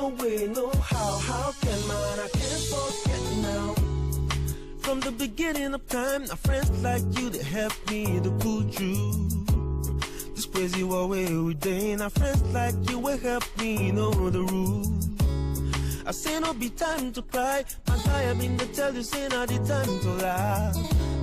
No way, no how can man, I can't forget now. From the beginning of time, now friends like you that helped me to pull through this crazy war we day. Now friends like you will help me know the rules. I say no be time to cry, my guy I been to tell you say now the time to laugh.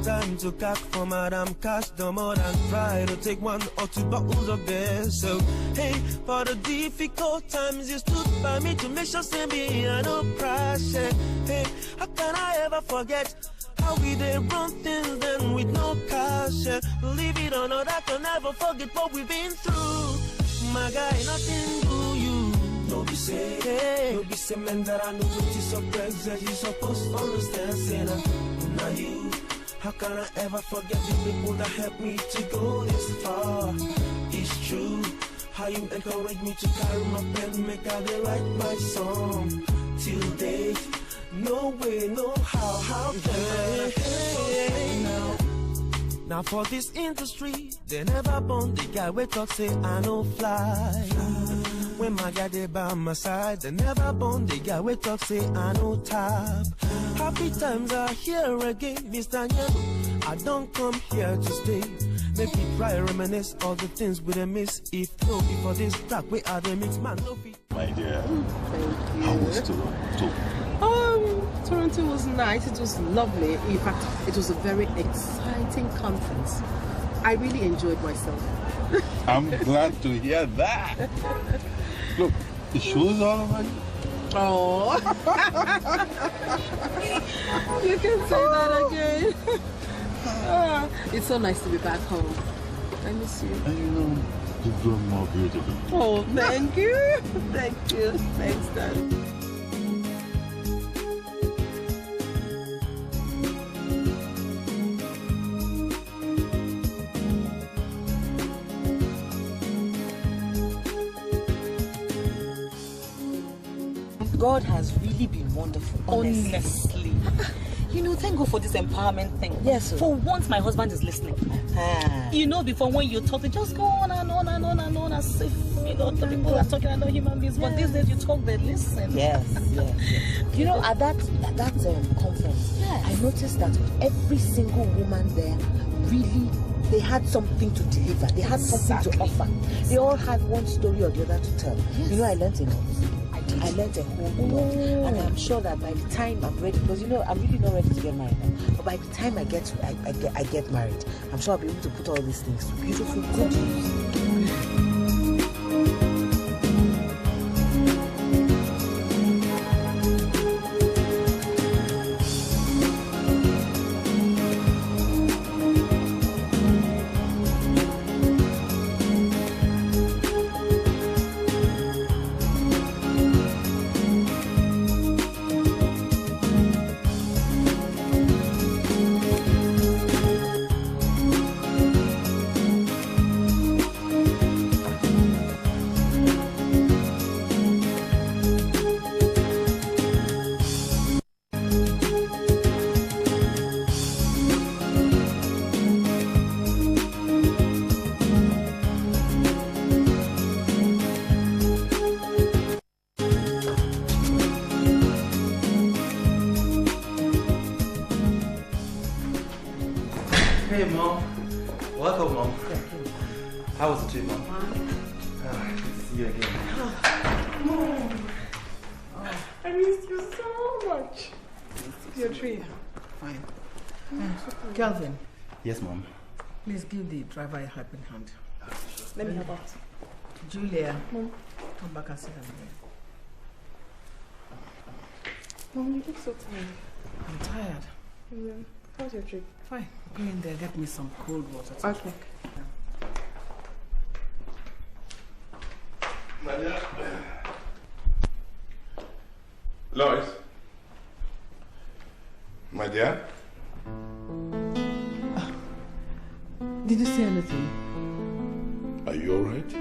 Time to cack for madam, cash the more than try to take 1 or 2 bottles of this. So hey, for the difficult times you stood by me to make sure say me I don't crash. Hey, how can I ever forget how we did run things then with no cash? Believe it or not, I can never forget what we've been through. My guy, nothing to you. Don't be say, hey, don't be say, man, that I know what you're surprised that you're supposed to understand. Say, now you, how can I ever forget the people that helped me to go this far? It's true, how you encourage me to carry my pen, make I write my song. Till date, no way, no how can I now? Now for this industry, they never born the guy we talk say I no fly. When my guy they by my side, they never born the guy we talk say I no tap. Happy times are here again, Mr. Nyego. I don't come here to stay. Make me try reminisce all the things we done miss. If no be for this track, we are the mix man. No be. My dear, thank you. How was Toronto? Toronto was nice. It was lovely. In fact, it was a very exciting conference. I really enjoyed myself. I'm glad to hear that. Look, the show's all over you. Oh, you can say that again. It's so nice to be back home. I miss you. And you know, you've grown more beautiful. Oh, thank you. Thank you. Thanks, Dad. God has really been wonderful, honestly. You know, thank God for this empowerment thing. Yes, sir. For once, my husband is listening. You know, before when you talk, they just go on and on and on and on as if, you know, the people are talking about human beings. But these days, you talk, they listen. Yes. You know, at that conference, I noticed that every single woman there really, they had something to deliver. They had something to offer. They all had one story or the other to tell. Yes. You know, I learned a lot. I learned a whole lot, and I'm sure that by the time I'm ready, because you know I'm really not ready to get married now, but by the time I get married, I'm sure I'll be able to put all these things to beautiful good use. Hey, Mom. Welcome, Mom. How was the trip, Mom? Good to see you again. Mom. I missed you so much. Your trip. Fine. Kelvin. Yes, Mom. Please give the driver a helping hand. Let me help out. Julia. Mom. Come back and sit down here. Mom, you look so tired. I'm tired. Yeah. How's your trip? Fine. Go in there, get me some cold water. Okay. Loyce. My dear? Did you say anything? Are you alright?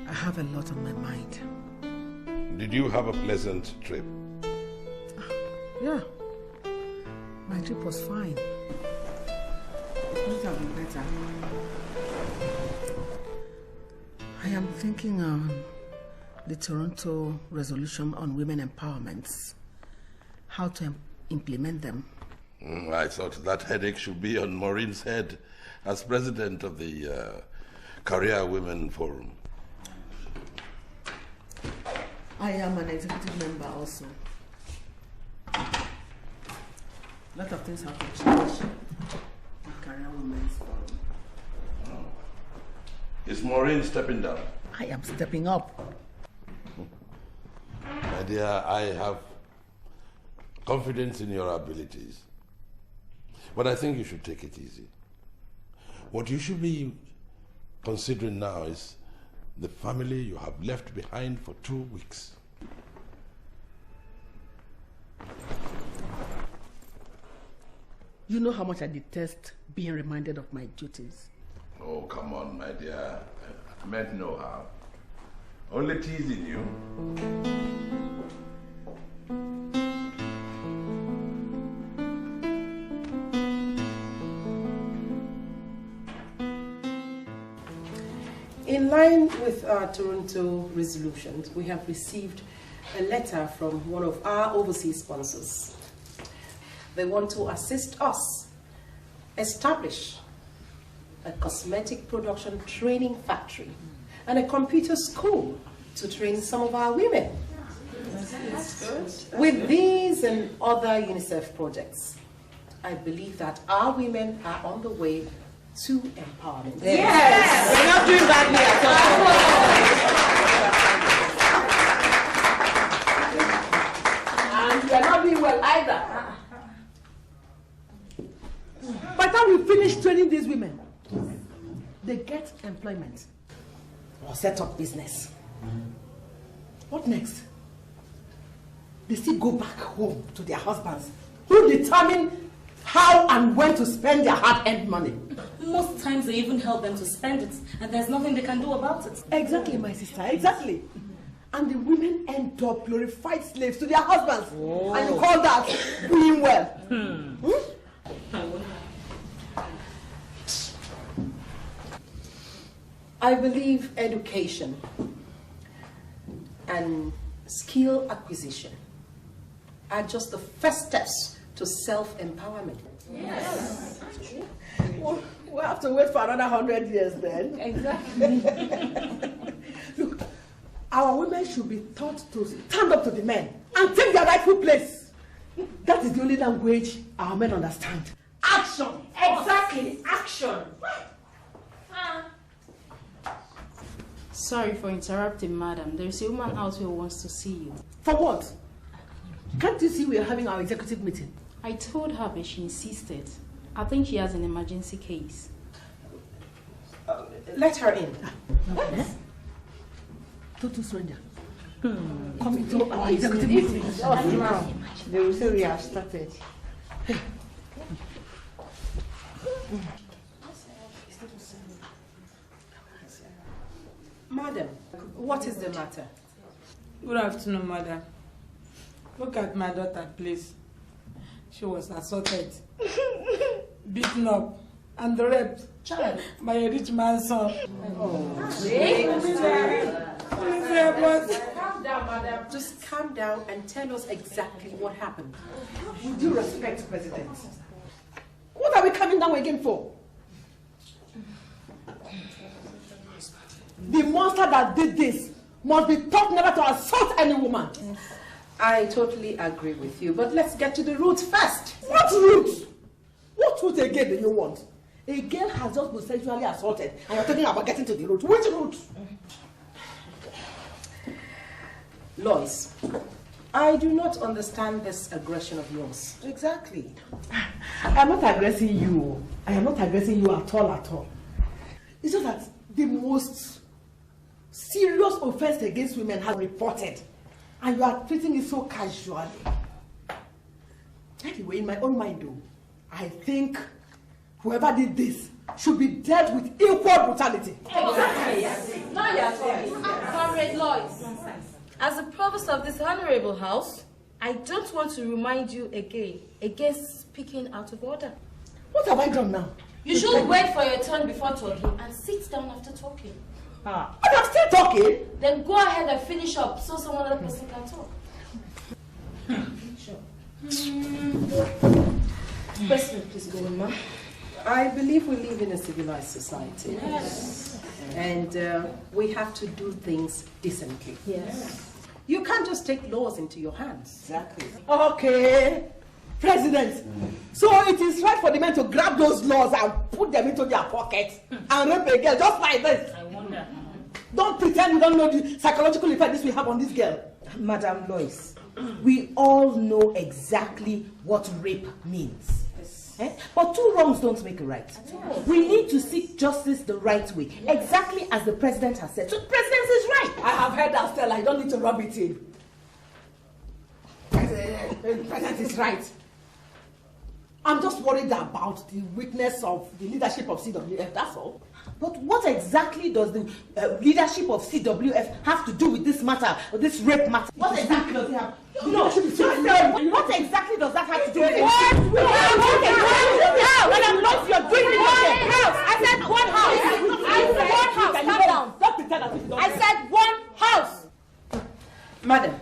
I have a lot on my mind. Did you have a pleasant trip? Yeah. My trip was fine. It could have been better. I am thinking on the Toronto resolution on women empowerment, how to implement them. I thought that headache should be on Maureen's head as president of the Career Women Forum. I am an executive member also. A lot of things have to change in Career Women's Forum. Oh. Is Maureen stepping down? I am stepping up. My dear, I have confidence in your abilities. But I think you should take it easy. What you should be considering now is the family you have left behind for 2 weeks. You know how much I detest being reminded of my duties. Oh, come on, my dear. I meant no harm. Only teasing you. In line with our Toronto resolutions, we have received a letter from one of our overseas sponsors. They want to assist us establish a cosmetic production training factory and a computer school to train some of our women. That's good. With these and other UNICEF projects, I believe that our women are on the way to empowerment. Yes! We're not doing badly at all. And we are not doing well either. By the time we finish training these women, they get employment or set up business. What next? They still go back home to their husbands who determine how and when to spend their hard-earned money. Most times they even help them to spend it, and there's nothing they can do about it. Exactly, my sister, exactly. And the women end up glorified slaves to their husbands. Oh. And you call that doing well? I believe education and skill acquisition are just the first steps to self-empowerment. Yes. We'll have to wait for another 100 years then. Exactly. Look, our women should be taught to stand up to the men and take their rightful place. That is the only language our men understand. Action! Exactly, action! Sorry for interrupting, madam. There's a woman out here who wants to see you. For what? Can't you see we are having our executive meeting? I told her, but she insisted. I think she has an emergency case. Let her in. Total stranger. Come into our executive meeting. They will say we have started. Madam, what is the matter? Good afternoon, madam. Look at my daughter, please. She was assaulted, beaten up, and raped by a rich man's son. Please help us. Calm down, madam. Just calm down and tell us exactly what happened. With due respect, President. What are we coming down again for? The monster that did this must be taught never to assault any woman. I totally agree with you, but let's get to the root first. What root? What root again do you want? A girl has just been sexually assaulted and you're talking about getting to the root. Which root? Loyce, I do not understand this aggression of yours. Exactly. I am not aggressing you. I am not aggressing you at all. It's just that the most serious offense against women has been reported. And you are treating it so casually. Anyway, in my own mind though, I think whoever did this should be dealt with equal brutality. Exactly. Now you are talking. Comrade Loyce, as the provost of this honorable house, I don't want to remind you again against speaking out of order. What have I done now? You should wait for your turn before talking and sit down after talking. Ah. But I'm still talking. Then go ahead and finish up so some other person can talk. President, please go on, ma'am. I believe we live in a civilized society. Yes. And we have to do things decently. Yes. You can't just take laws into your hands. Exactly. Okay. President, so it is right for the men to grab those laws and put them into their pockets and rape a girl just like this. I wonder. Don't pretend you don't know the psychological effect this will have on this girl. Madam Loyce, we all know exactly what rape means. Eh? But two wrongs don't make a right. We need to seek justice the right way, exactly as the president has said. So the president is right. I have heard that, Stella. I don't need to rub it in. The president is right. I'm just worried about the weakness of the leadership of CWF, that's all. But what exactly does the leadership of CWF have to do with this matter, or this rape matter? What exactly does it have? No, what exactly does that have to do with it? Madam Loyce, you're doing it. One house. I said one house. I said one house. Calm down. Don't pretend as if you don't. I said one house. Madam,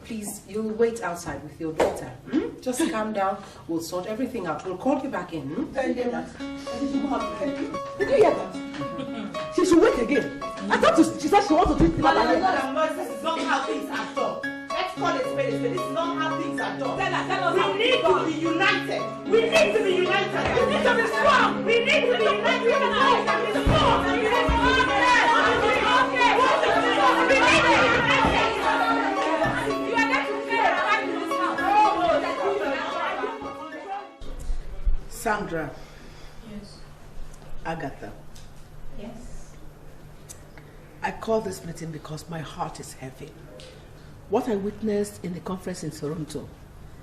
please, you'll wait outside with your daughter. Just calm down. We'll sort everything out. We'll call you back in. Did you hear that? She should wait again. I thought she said she wants to treat Madam Loyce, this is not how things are done. Let's call it spade a spade. This is not how things are done. Tell us we need to be united. We need to be united. We need to be strong. We need to be united. We need to be strong. We need to be Sandra. Yes. Agatha. Yes. I call this meeting because my heart is heavy. What I witnessed in the conference in Toronto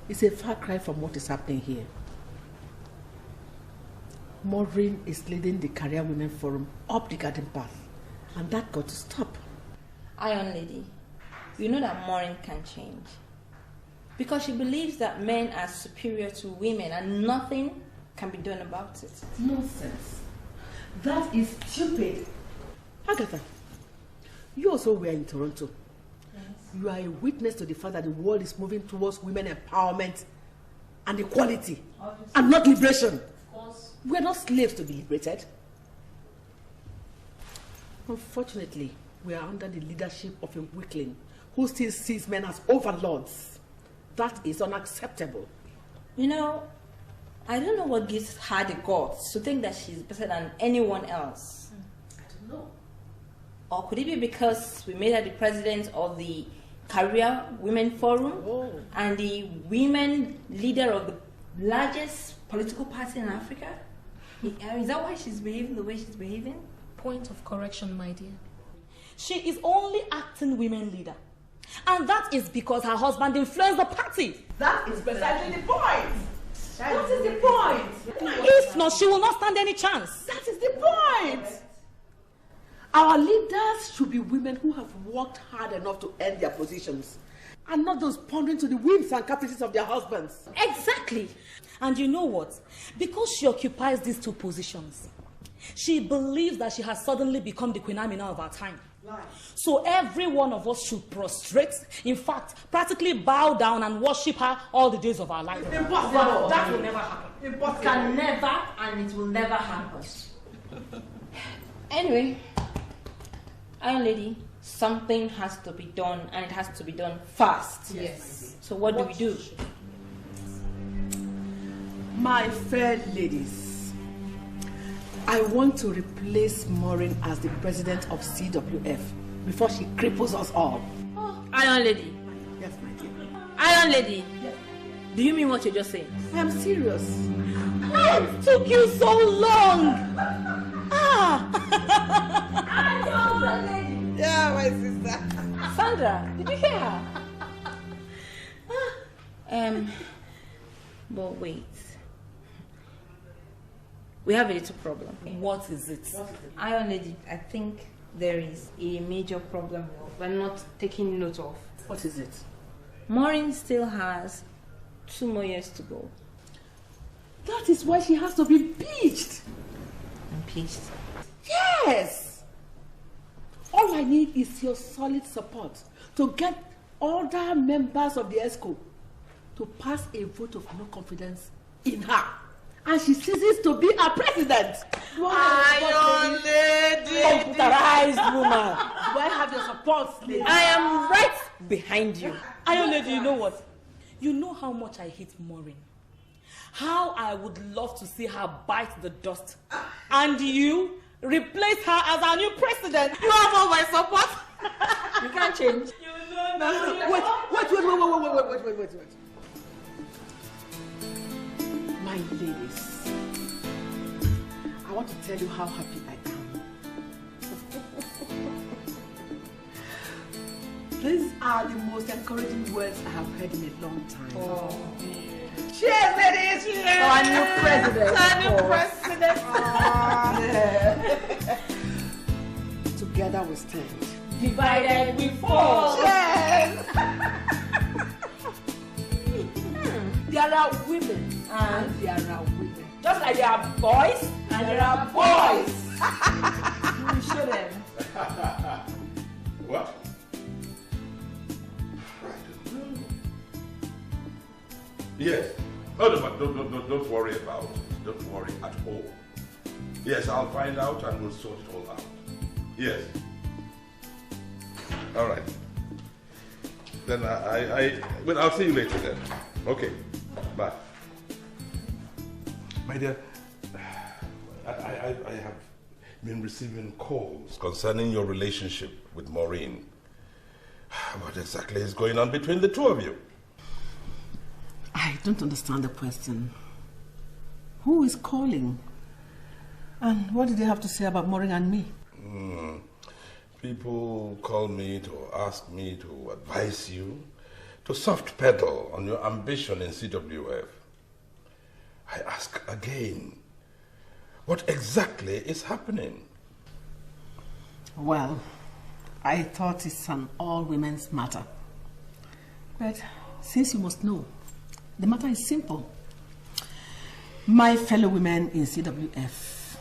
is a far cry from what is happening here. Maureen is leading the Career Women Forum up the garden path, and that got to stop. Iron Lady, you know that Maureen can change. Because she believes that men are superior to women and nothing can be done about it. Nonsense. That is stupid. Agatha, you also were in Toronto. Yes. You are a witness to the fact that the world is moving towards women empowerment and equality, and not liberation. Of course. We are not slaves to be liberated. Unfortunately, we are under the leadership of a weakling who still sees men as overlords. That is unacceptable. You know, I don't know what gives her the guts to think that she's better than anyone else. I don't know. Or could it be because we made her the president of the Career Women Forum and the women leader of the largest political party in Africa? Is that why she's behaving the way she's behaving? Point of correction, my dear. She is only acting women leader. And that is because her husband influenced the party. That is precisely the point. That is the point. If not, she will not stand any chance. That is the point. Our leaders should be women who have worked hard enough to earn their positions, and not those pondering to the whims and caprices of their husbands. Exactly. And you know what? Because she occupies these two positions, she believes that she has suddenly become the Queen Amina of our time. So every one of us should prostrate, in fact, practically bow down and worship her all the days of our life. Impossible. That will never happen. It can never, and it will never happen. Anyway, Iron Lady, something has to be done, and it has to be done fast. Yes. So what do we do? My fair ladies, I want to replace Maureen as the president of CWF before she cripples us all. Iron Lady. Yes, my dear. Iron Lady. Yes. Do you mean what you're just saying? I am serious. It took you so long. Iron Lady. Yeah, my sister. Sandra, did you hear her? But wait. We have a little problem. What is it? Iron Lady, I think there is a major problem we're not taking note of. What is it? Maureen still has 2 more years to go. That is why she has to be impeached. Impeached? Yes! All I need is your solid support to get other members of the ESCO to pass a vote of no confidence in her. And she ceases to be our president. Iron lady. Computerized woman. Do I have your support, lady? I am right behind you. Iron lady, you know what? You know how much I hate Maureen. How I would love to see her bite the dust. And you replace her as our new president. You have all my support. You can't change. You know Wait. My ladies, I want to tell you how happy I am. These are the most encouraging words I have heard in a long time. Oh, dear. Cheers, ladies! Cheers! Our new president. Our new president. Together we stand. Divided we fall. Cheers! There are women and there are women. Just like there are boys and there are boys. We show them. What? Yes. Oh, no, don't worry about it. Don't worry at all. Yes, I'll find out and we'll sort it all out. Yes. All right. Then well, I'll see you later then. Okay. Bye. My dear, I have been receiving calls concerning your relationship with Maureen. What exactly is going on between the two of you? I don't understand the question. Who is calling? And what did they have to say about Maureen and me? People call me to ask me to advise you to soft pedal on your ambition in CWF. I ask again, what exactly is happening? Well, I thought it's an all-women's matter. But since you must know, the matter is simple. My fellow women in CWF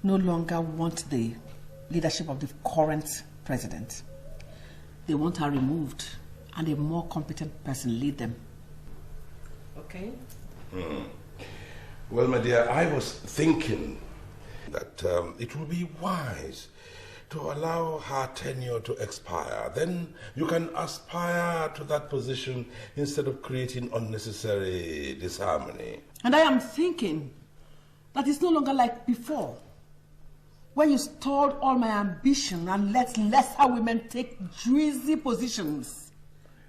no longer want the leadership of the current president. They want her removed and a more competent person lead them. Okay? Well, my dear, I was thinking that it would be wise to allow her tenure to expire. Then you can aspire to that position instead of creating unnecessary disharmony. And I am thinking that it's no longer like before, when you stalled all my ambition and let lesser women take juicy positions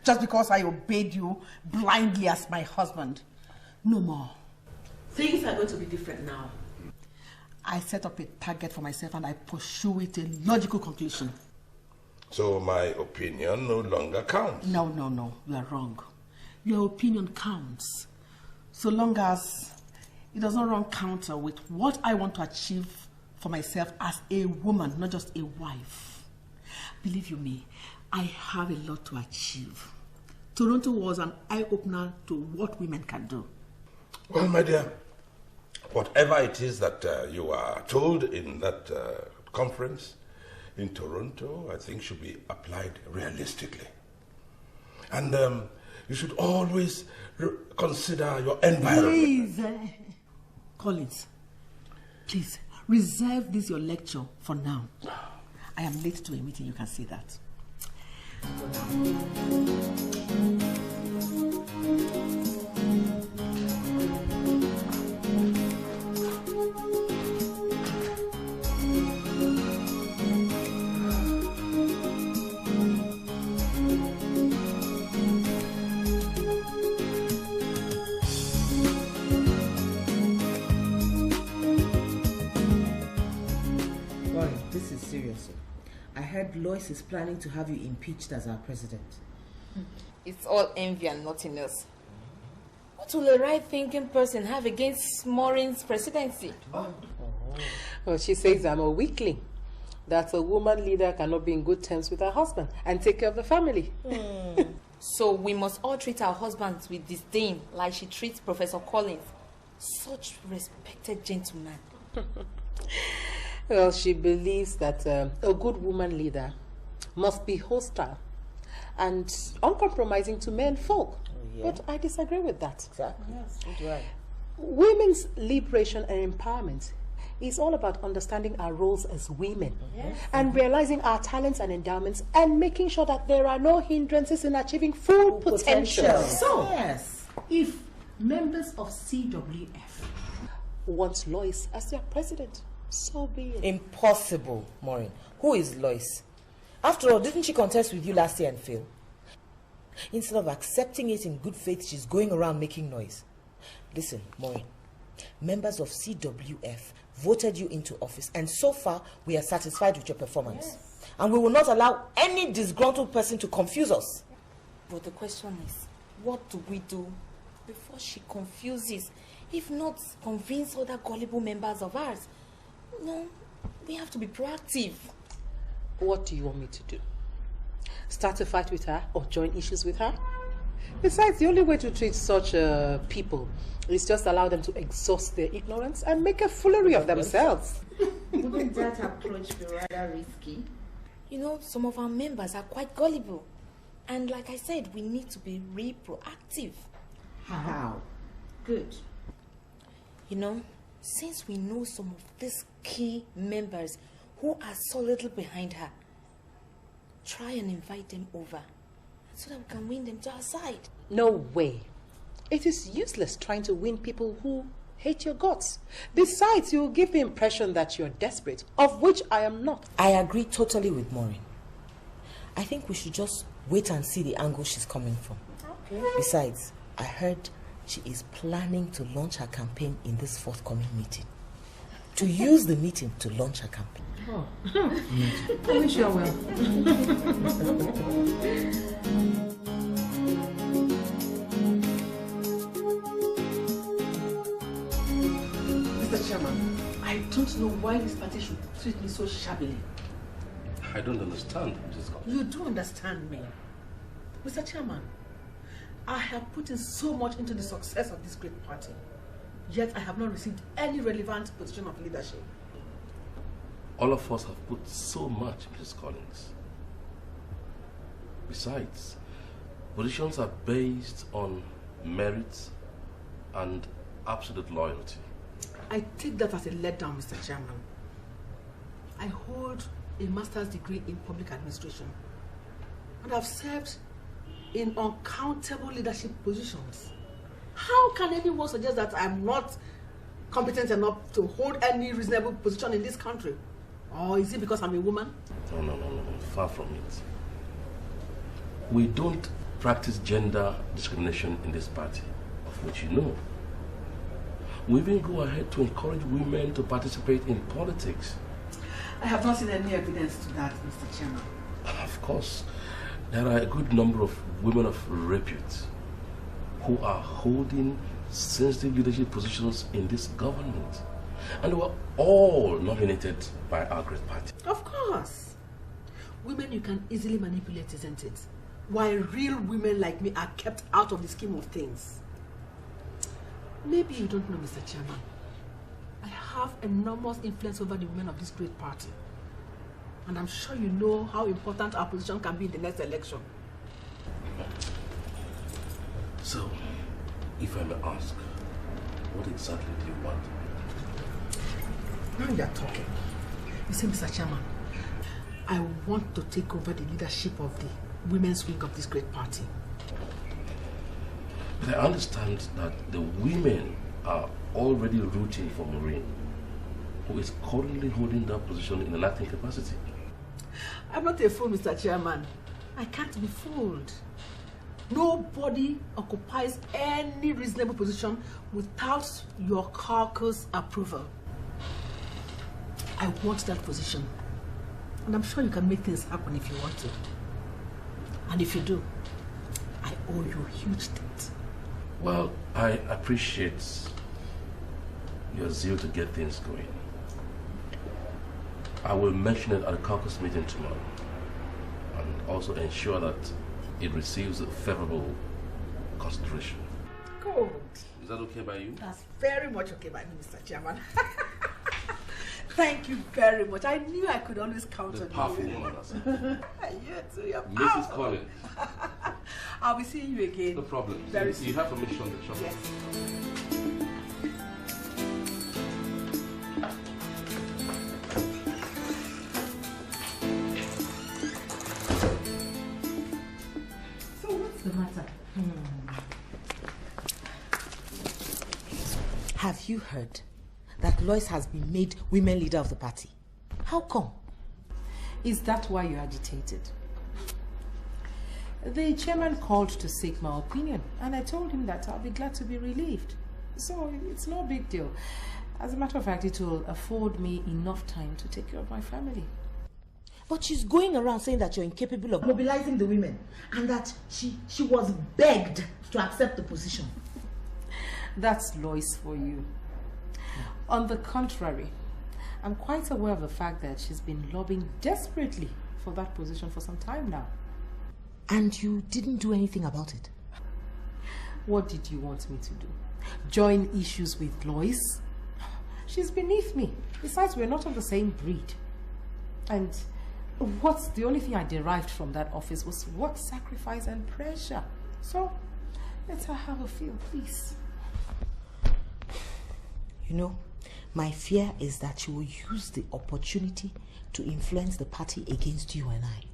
just because I obeyed you blindly as my husband. No more. Things are going to be different now. I set up a target for myself and I pursue it to a logical conclusion. So my opinion no longer counts? No. You are wrong. Your opinion counts, so long as it does not run counter with what I want to achieve for myself as a woman, not just a wife. Believe you me, I have a lot to achieve. Toronto was an eye-opener to what women can do. Well, my dear, whatever it is that you are told in that conference in Toronto, I think should be applied realistically. And you should always consider your environment. Please, Collins, please, reserve this your lecture for now. I am late to a meeting, you can see that. This is serious. I heard Loyce is planning to have you impeached as our president. It's all envy and nothing else. What will a right-thinking person have against Maureen's presidency? Well, she says I'm a weakling. That a woman leader cannot be in good terms with her husband and take care of the family. So we must all treat our husbands with disdain like she treats Professor Collins. Such respected gentleman. Well, she believes that a good woman leader must be hostile and uncompromising to men folk. Yeah. But I disagree with that. Exactly. Yes, so do I. Women's liberation and empowerment is all about understanding our roles as women and realizing our talents and endowments and making sure that there are no hindrances in achieving full potential. So, if members of CWF want Loyce as their president, so be it. Impossible, Maureen. Who is Loyce? After all, didn't she contest with you last year and fail? Instead of accepting it in good faith, she's going around making noise. Listen, Maureen, members of CWF voted you into office, and so far we are satisfied with your performance. And we will not allow any disgruntled person to confuse us. But the question is, what do we do before she confuses? If not, convince other gullible members of ours. No, we have to be proactive. What do you want me to do? Start a fight with her or join issues with her? Besides, the only way to treat such people is just allow them to exhaust their ignorance and make a foolery of themselves. Wouldn't that approach be rather risky? You know, some of our members are quite gullible. And like I said, we need to be really proactive. How? Good. You know, since we know some of these key members who are solidly behind her, try and invite them over so that we can win them to our side. No way. It is useless trying to win people who hate your guts. Besides, you will give the impression that you're desperate, of which I am not. I agree totally with Maureen. I think we should just wait and see the angle she's coming from. Okay. Besides, I heard she is planning to launch her campaign in this forthcoming meeting. To use the meeting to launch her campaign. Oh. I wish you are well. Mr. Chairman, I don't know why this party should treat me so shabbily. I don't understand, Mrs. Scott. You do understand me. Mr. Chairman, I have put in so much into the success of this great party, yet I have not received any relevant position of leadership. All of us have put so much, Mrs. Collins. Besides, positions are based on merit and absolute loyalty. I take that as a letdown, Mr. Chairman. I hold a master's degree in public administration and have served in uncountable leadership positions. How can anyone suggest that I'm not competent enough to hold any reasonable position in this country? Or is it because I'm a woman? No. Far from it. We don't practice gender discrimination in this party, of which you know. We even go ahead to encourage women to participate in politics. I have not seen any evidence to that, Mr. Chairman. Of course, there are a good number of women of repute who are holding sensitive leadership positions in this government. And they were all nominated by our great party. Of course. Women you can easily manipulate, isn't it? While real women like me are kept out of the scheme of things. Maybe you don't know, Mr. Chairman. I have enormous influence over the women of this great party. And I'm sure you know how important our position can be in the next election. So, if I may ask, what exactly do you want? Now you're talking. You see, Mr. Chairman, I want to take over the leadership of the women's wing of this great party. But I understand that the women are already rooting for Maureen, who is currently holding that position in an acting capacity. I'm not a fool, Mr. Chairman. I can't be fooled. Nobody occupies any reasonable position without your caucus approval. I want that position. And I'm sure you can make things happen if you want to. And if you do, I owe you a huge debt. Well, I appreciate your zeal to get things going. I will mention it at the caucus meeting tomorrow and also ensure that it receives a favorable consideration. Good. Is that okay by you? That's very much okay by me, Mr. Chairman. Thank you very much. I knew I could always count on you. Powerful woman, You too, you're Mrs. powerful. Collins. I'll be seeing you again. No problem. Very You soon. have permission to shop. Yes. So what's the matter? Have you heard that Loyce has been made women leader of the party? How come? Is that why you're agitated? The chairman called to seek my opinion, and I told him that I'll be glad to be relieved. So it's no big deal. As a matter of fact, it will afford me enough time to take care of my family. But she's going around saying that you're incapable of mobilizing the women and that she was begged to accept the position. That's Loyce for you. On the contrary, I'm quite aware of the fact that she's been lobbying desperately for that position for some time now. And you didn't do anything about it? What did you want me to do? Join issues with Loyce? She's beneath me. Besides, we're not of the same breed. And what's the only thing I derived from that office was work, sacrifice, and pressure. So, let her have a feel, please. You know, my fear is that she will use the opportunity to influence the party against you and I.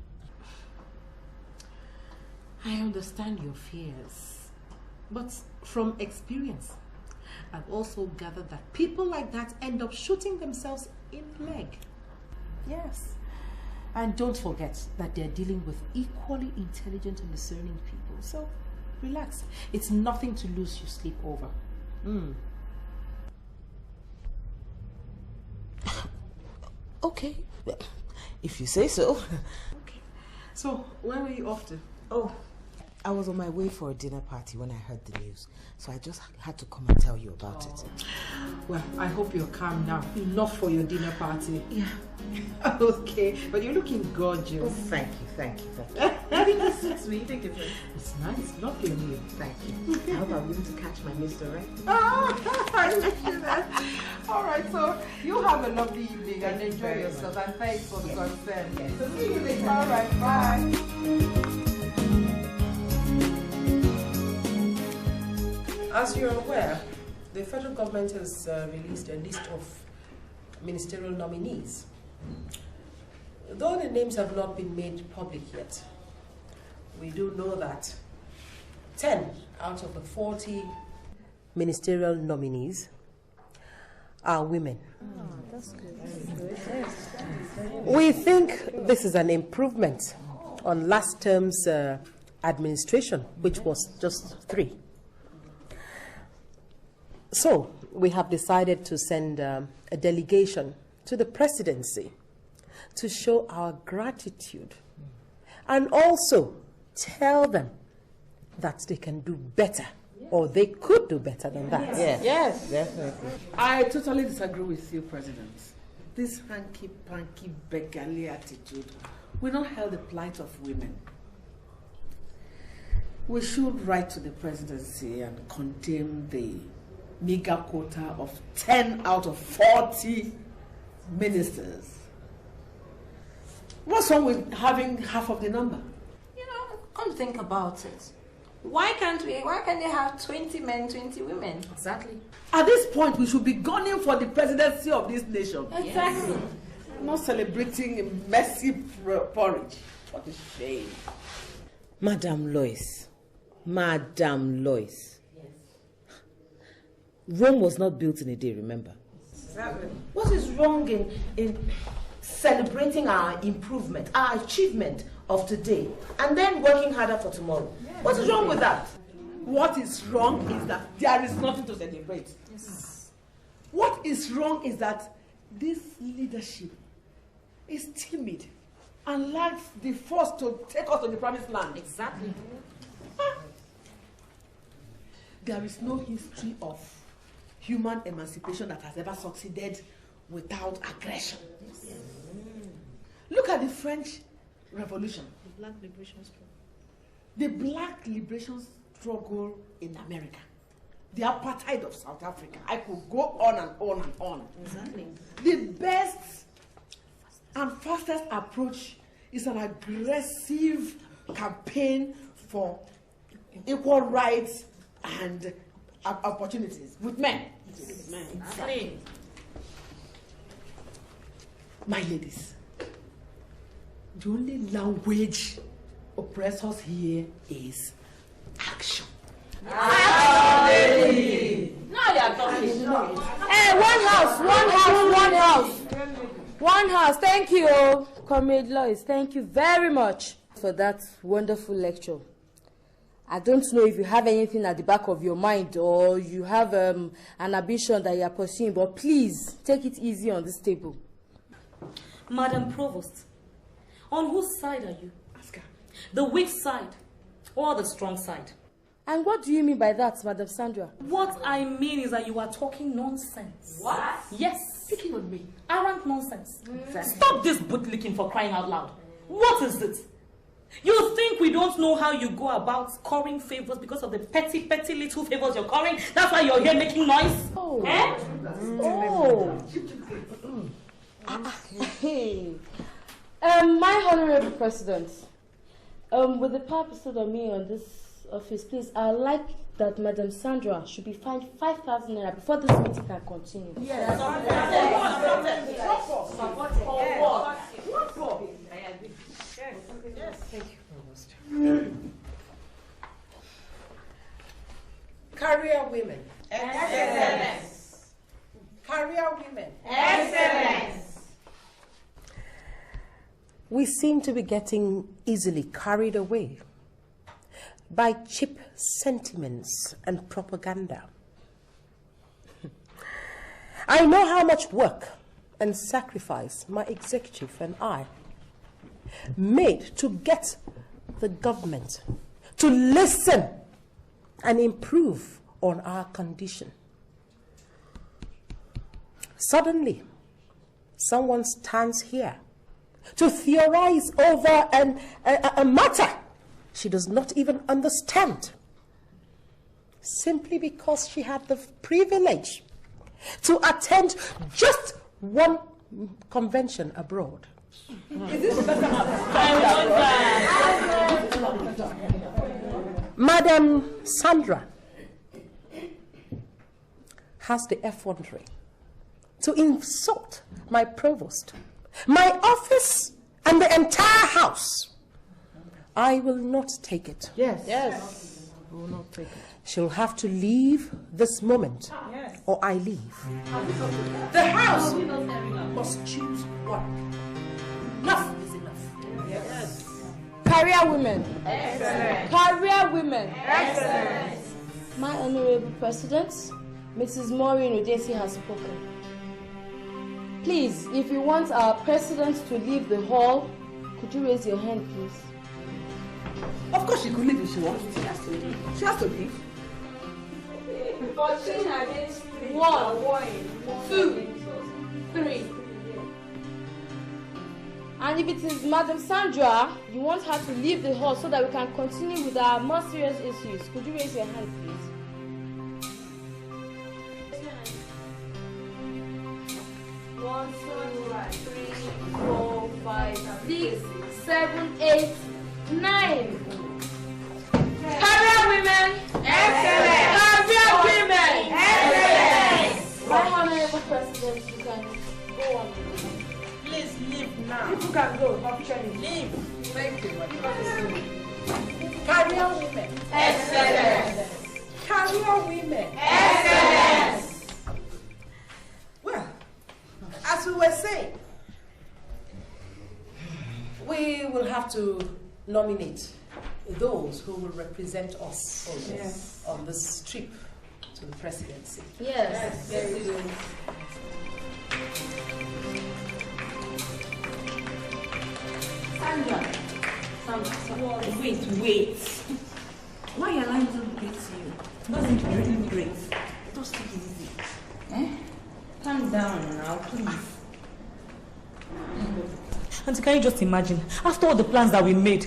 I understand your fears, but from experience, I've also gathered that people like that end up shooting themselves in the leg. Yes, and don't forget that they're dealing with equally intelligent and discerning people, so relax. It's nothing to lose your sleep over. Okay, well, if you say so. Okay. So, where were you off to? Oh, I was on my way for a dinner party when I heard the news, so I just had to come and tell you about it. Well, I hope you're calm now. Enough for your dinner party. Yeah. Okay, but you're looking gorgeous. Oh, thank you, thank you, thank you. I think it suits me. You think it's It's nice, lovely on you. Thank you. I hope I'm able to catch my mister, right? I wish you that. All right, so you have a lovely evening and enjoy yourself. And thanks for the concern. Yes. So see you later. All right, bye. As you're aware, the federal government has released a list of ministerial nominees. Though the names have not been made public yet, we do know that 10 out of the 40 ministerial nominees are women. Oh, that's good. We think this is an improvement on last term's administration, which was just 3. So, we have decided to send a delegation to the presidency to show our gratitude and also tell them that they can do better, or they could do better than that. Yes, definitely. I totally disagree with you, President. This hanky-panky beggarly attitude will not help the plight of women. We should write to the presidency and condemn the meager quota of 10 out of 40 ministers. What's wrong with having half of the number? You know, come think about it. Why can't they have 20 men, 20 women? Exactly. At this point, we should be gunning for the presidency of this nation. Exactly. Not celebrating messy porridge. What a shame. Madam Loyce. Rome was not built in a day, remember? Exactly. What is wrong in celebrating our improvement, our achievement of today, and then working harder for tomorrow? What is wrong with that? What is wrong is that there is nothing to celebrate. Yes. What is wrong is that this leadership is timid and lacks the force to take us to the promised land. Exactly. There is no history of human emancipation that has ever succeeded without aggression. Yes. Look at the French Revolution. The Black Liberation Struggle. The Black Liberation Struggle in America. the apartheid of South Africa. I could go on and on and on. Exactly. The best and fastest approach is an aggressive campaign for equal rights and opportunities with men. Exactly. My ladies, the only language oppressors here is action. Now they are talking. Hey, one house. Thank you, Comrade Loyce. Thank you very much for that wonderful lecture. I don't know if you have anything at the back of your mind or you have an ambition that you are pursuing, but please take it easy on this table. Madam Provost, on whose side are you? Ask her. The weak side or the strong side? And what do you mean by that, Madam Sandra? What I mean is that you are talking nonsense. What? Yes. Speaking on me. Arrant nonsense. Stop this bootlicking for crying out loud. What is it? You think we don't know how you go about currying favors because of the petty little favors you're currying? That's why you're here making noise? Oh. Eh? My Honorable President, with the power bestowed on me on this office, please, I'd like that Madam Sandra should be fined 5,000 naira before this meeting can continue. Yes. Thank you, Provost. Career women. Excellence. Career women. Excellence. We seem to be getting easily carried away by cheap sentiments and propaganda. I know how much work and sacrifice my executive and I made to get the government to listen and improve on our condition. Suddenly, someone stands here to theorize over a matter she does not even understand, simply because she had the privilege to attend just one convention abroad. Madam Sandra has the effrontery to insult my provost, my office, and the entire house. I will not take it. Yes. We will not take it. She'll have to leave this moment, or I leave. The house must choose one. Enough is enough. Yes. Career women. Excellent. Career women. Excellent. My Honorable President, Mrs. Maureen Odesi has spoken. Please, if you want our president to leave the hall, could you raise your hand, please? Of course she could leave if she wants. She has to leave. She has to leave. 14 against 3. 1, 2, 3. And if it is Madam Sandra, you want her to leave the hall so that we can continue with our more serious issues, could you raise your hand, please? 1, 2, 3, 4, 5, 6, 7, 8, 9. Career women. Excellent. Career women. Excellent. My Honorable President, you can go on. Please leave now. People can go. Officially. Leave. Thank you. Career women. Excellent. Career women. Excellent. Well, as we were saying, we will have to nominate those who will represent us on this trip to the presidency. Yes. Very good. Sandra, wait. Why are you allowing them to greet you? It doesn't really great. Just take it easy. Calm down now, please. Auntie, can you just imagine? After all the plans that we made,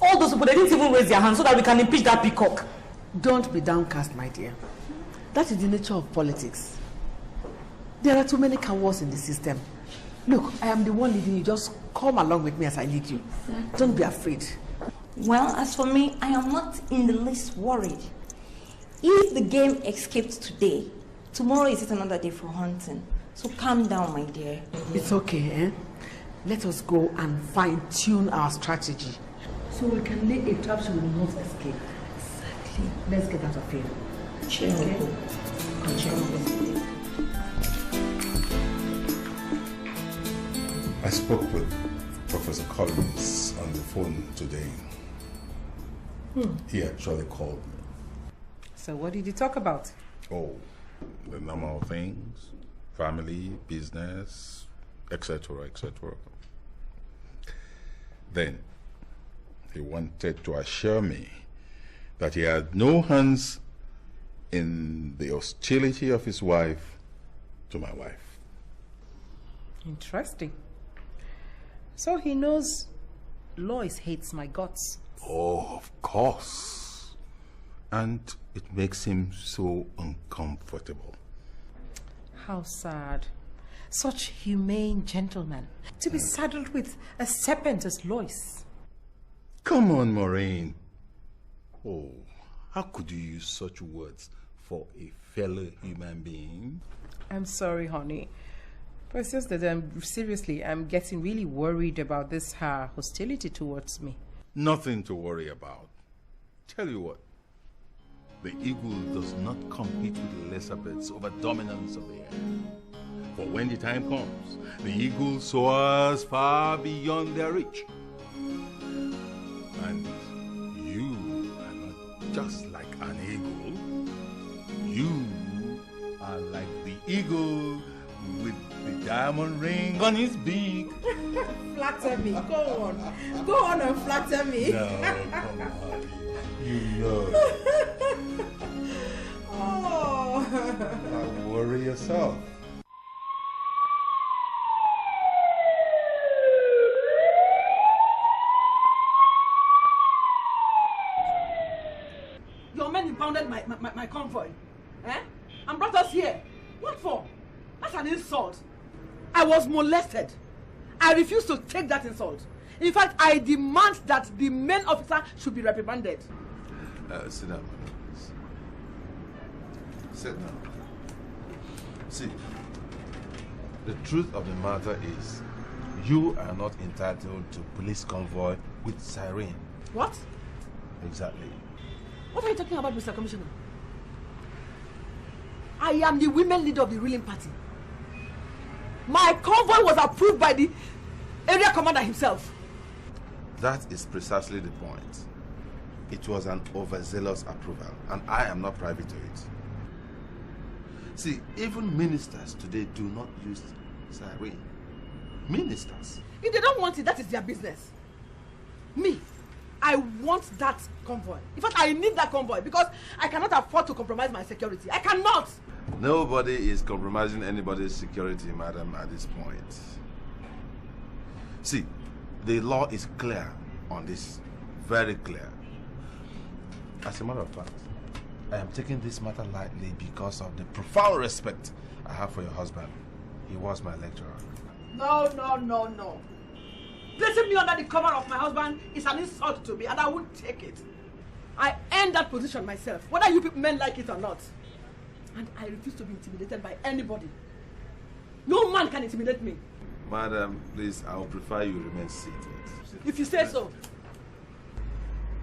all those people, they didn't even raise their hands so that we can impeach that peacock. Don't be downcast, my dear. That is the nature of politics. There are too many cowards in the system. Look, I am the one leading you. Just come along with me as I lead you. Don't be afraid. Well, as for me, I am not in the least worried. If the game escaped today, tomorrow is another day for hunting. So calm down, my dear. It's okay, eh? Let us go and fine-tune our strategy so we can lay a trap she will not escape. Exactly. Let's get out of here. Sure. Okay? I spoke with Professor Collins on the phone today. He actually called me. So what did you talk about? Oh, the normal things. Family, business, etc., etc. Then, he wanted to assure me that he had no hands in the hostility of his wife to my wife. Interesting. So he knows Loyce hates my guts. Oh, of course. And it makes him so uncomfortable. How sad. Such humane gentleman to be saddled with a serpent as Loyce. Come on, Maureen. Oh, how could you use such words for a fellow human being? I'm sorry, honey. But it's just that I'm getting really worried about this her hostility towards me. Nothing to worry about. Tell you what, the eagle does not compete with the lesser birds over dominance of the air. For when the time comes, the eagle soars far beyond their reach. And you are not just like an eagle. You are like the eagle with the diamond ring on his beak. Flatter me. Go on. Go on and flatter me. No, come on. You know. Oh. Don't worry yourself. Your men impounded my convoy. Eh? And brought us here. What for? That's an insult. I was molested. I refuse to take that insult. In fact, I demand that the main officer should be reprimanded. Sit down, madam, please. Sit down. See, the truth of the matter is, you are not entitled to police convoy with siren. What? Exactly. What are you talking about, Mr. Commissioner? I am the women leader of the ruling party. My convoy was approved by the area commander himself. That is precisely the point. It was an overzealous approval, and I am not privy to it. See, even ministers today do not use siren. Ministers. If they don't want it, that is their business. Me, I want that convoy. In fact, I need that convoy because I cannot afford to compromise my security. I cannot. Nobody is compromising anybody's security, madam, at this point. See, the law is clear on this. Very clear. As a matter of fact, I am taking this matter lightly because of the profound respect I have for your husband. He was my lecturer. No. Placing me under the cover of my husband is an insult to me, and I won't take it. I earned that position myself, whether you men like it or not. And I refuse to be intimidated by anybody. No man can intimidate me. Madam, please, I would prefer you remain seated. If you say so.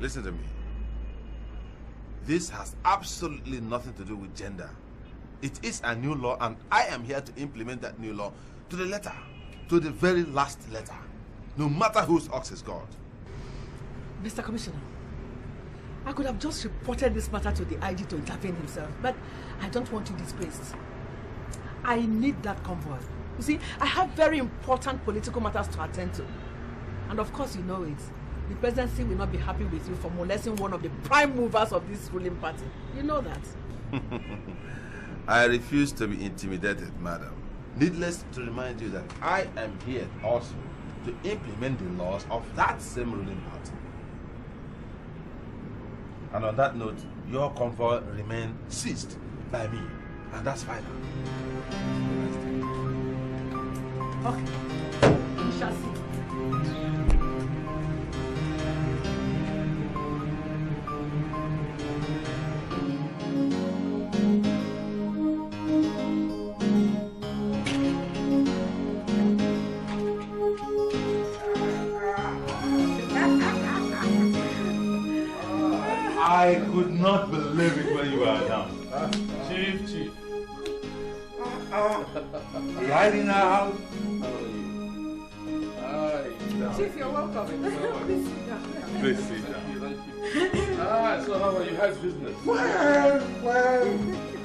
Listen to me. This has absolutely nothing to do with gender. It is a new law, and I am here to implement that new law to the letter, to the very last letter, no matter whose ox is God. Mr. Commissioner, I could have just reported this matter to the IG to intervene himself, but I don't want you disgraced. I need that convoy. You see, I have very important political matters to attend to. And of course you know it. The presidency will not be happy with you for molesting one of the prime movers of this ruling party. You know that. I refuse to be intimidated, madam. Needless to remind you that I am here also to implement the laws of that same ruling party. And on that note, your comfort remain seized by me. And that's final. Okay. We shall see. I could not believe it when you are down. Chief. Right in our house. Chief, you're welcome. Please sit down. Please sit down. So how are you? How's business?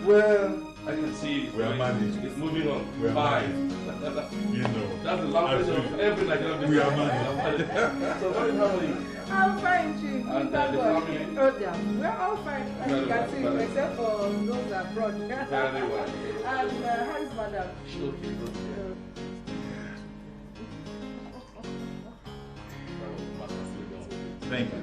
Well. I can see we are managing. It's moving on. We are Fine. You know. That's the language of every Nigerian business. We are managing. So how are you? I'm fine, Chief. And the family? Oh, yeah. We're all fine, as you can see, except for those abroad. Very well. And how is Madam? Okay, good. Thank you.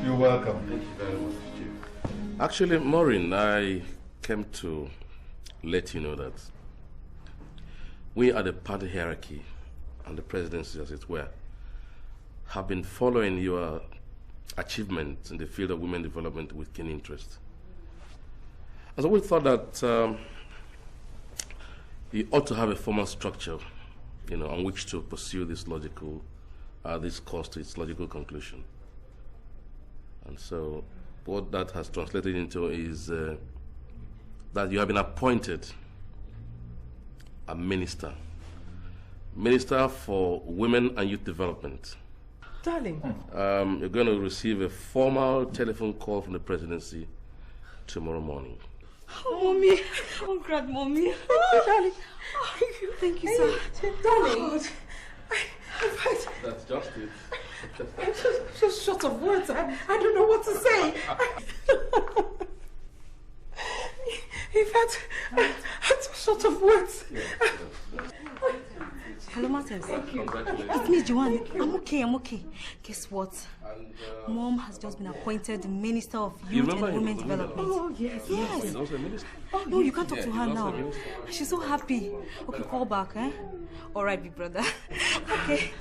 You're welcome. Thank you very much, Chief. Actually, Maureen, I came to let you know that we at the party hierarchy and the presidency, as it were, have been following your achievements in the field of women development with keen interest. And so we thought that you ought to have a formal structure, on which to pursue this this course to its logical conclusion. And so what that has translated into is that you have been appointed a minister for women and youth development. Darling. You're going to receive a formal telephone call from the presidency tomorrow morning. Oh, Mommy. Oh, God, Mommy. Oh, darling. Thank you, sir. Darling. That's just it. I'm just short of words. I don't know what to say. In fact, I'm just short of words. Hello, Martins. Congratulations. It's me, Joanne. I'm okay. Guess what? Mom has just been appointed the Minister of Youth and Women Development. Oh, yes. She's also a minister. No, you can't talk to her now. She's so happy. Okay, call back, eh? All right, big brother. Okay.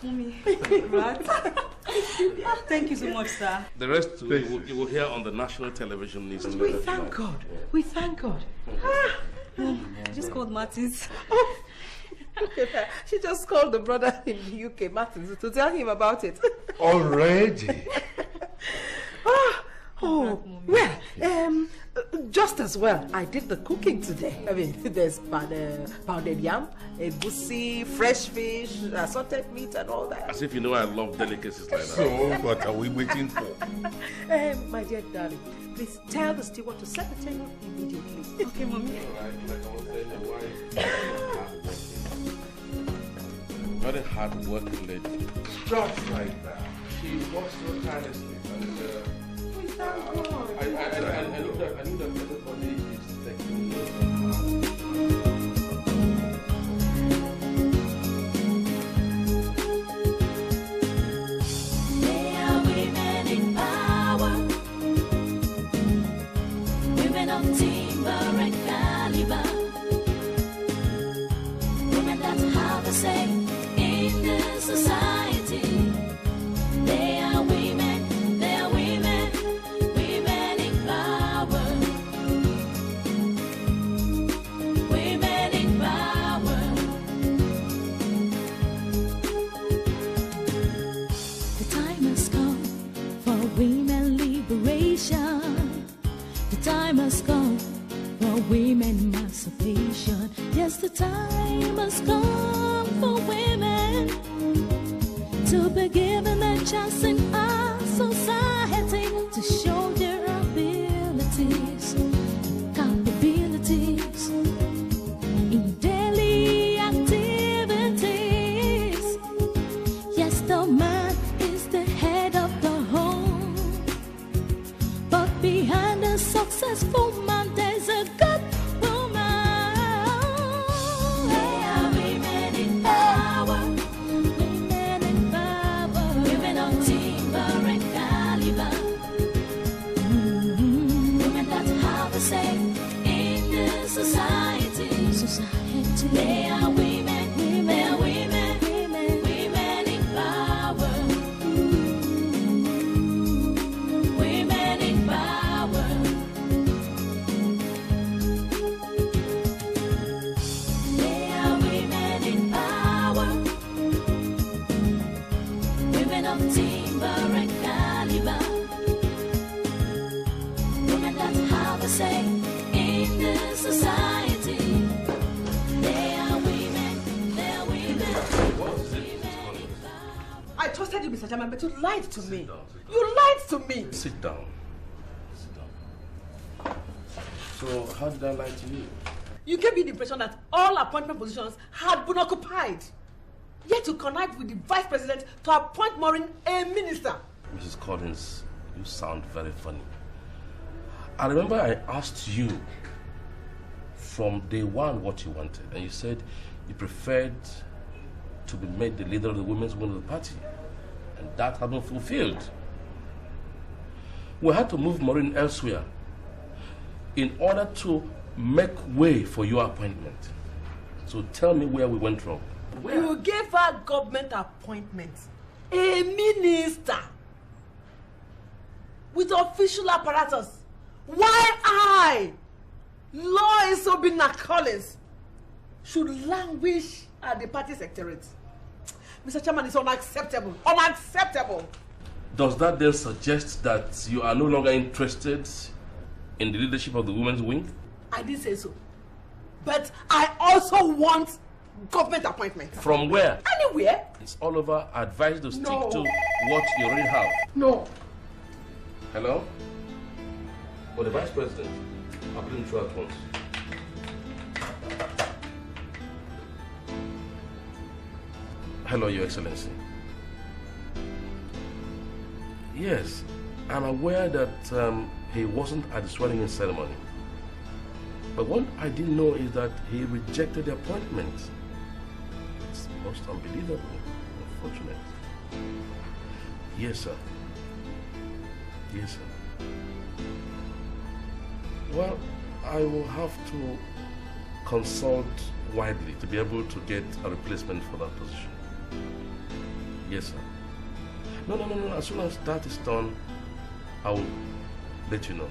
Mommy. Right? Thank you so much, sir. The rest you will hear on the national television news. We thank God. We thank God. Mom, I just called Martins. Oh. She just called the brother in the UK, Martins, to tell him about it. Already? Well, just as well, I did the cooking today. I mean, there's pounded yam, egusi, fresh fish, assorted meat and all that. As if you know I love delicacies like that. So, what are we waiting for? My dear darling, please tell the steward to set the table immediately. Okay, Mommy. Very hard-working lady. Just like that. She works so tirelessly. And, I knew that everybody is taking note of They are women in power, women of timber and caliber, women that have a say in the society. They are women in power. Women in power. The time has come for women liberation. The time has come for women emancipation. Yes, the time has come for women to be given a chance in our society to show their abilities, capabilities in daily activities. Yes, the man is the head of the home. behind a successful man, there's a good woman. They are women in power. Women in power. Women of timber and caliber. Women that have a say in the society. They are women. They are women. Women in power. Women in power. They are women in power. Women of timber and caliber. Women that have a say in the society. They are women. They are women. I trusted you, Mr. Chairman, but you lied to me. You lied to me. Sit down. So, how did I lie to you? You gave me the impression that all appointment positions had been occupied. Yet you connived with the vice president to appoint Maureen a minister. Mrs. Collins, you sound very funny. I remember I asked you from day one what you wanted, and you said you preferred to be made the leader of the women's wing of the party, and that had been fulfilled. We had to move Maureen elsewhere in order to make way for your appointment. So tell me where we went wrong. You gave her government appointment, a minister, with official apparatus. Why I, Loyce Collins, should languish at the party secretariat? Mr. Chairman, it's unacceptable. Unacceptable. Does that then suggest that you are no longer interested in the leadership of the women's wing? I didn't say so. But I also want government appointment. From where? Anywhere. It's all over. I advise you to stick to what you already have. No. Hello? Oh, the vice president. I'll put him through at once. Hello, Your Excellency. Yes, I'm aware that he wasn't at the swearing-in ceremony. But what I didn't know is that he rejected the appointment. It's most unbelievable, unfortunate. Yes, sir. Yes, sir. Well, I will have to consult widely to be able to get a replacement for that position. Yes, sir. No. As soon as that is done, I will let you know.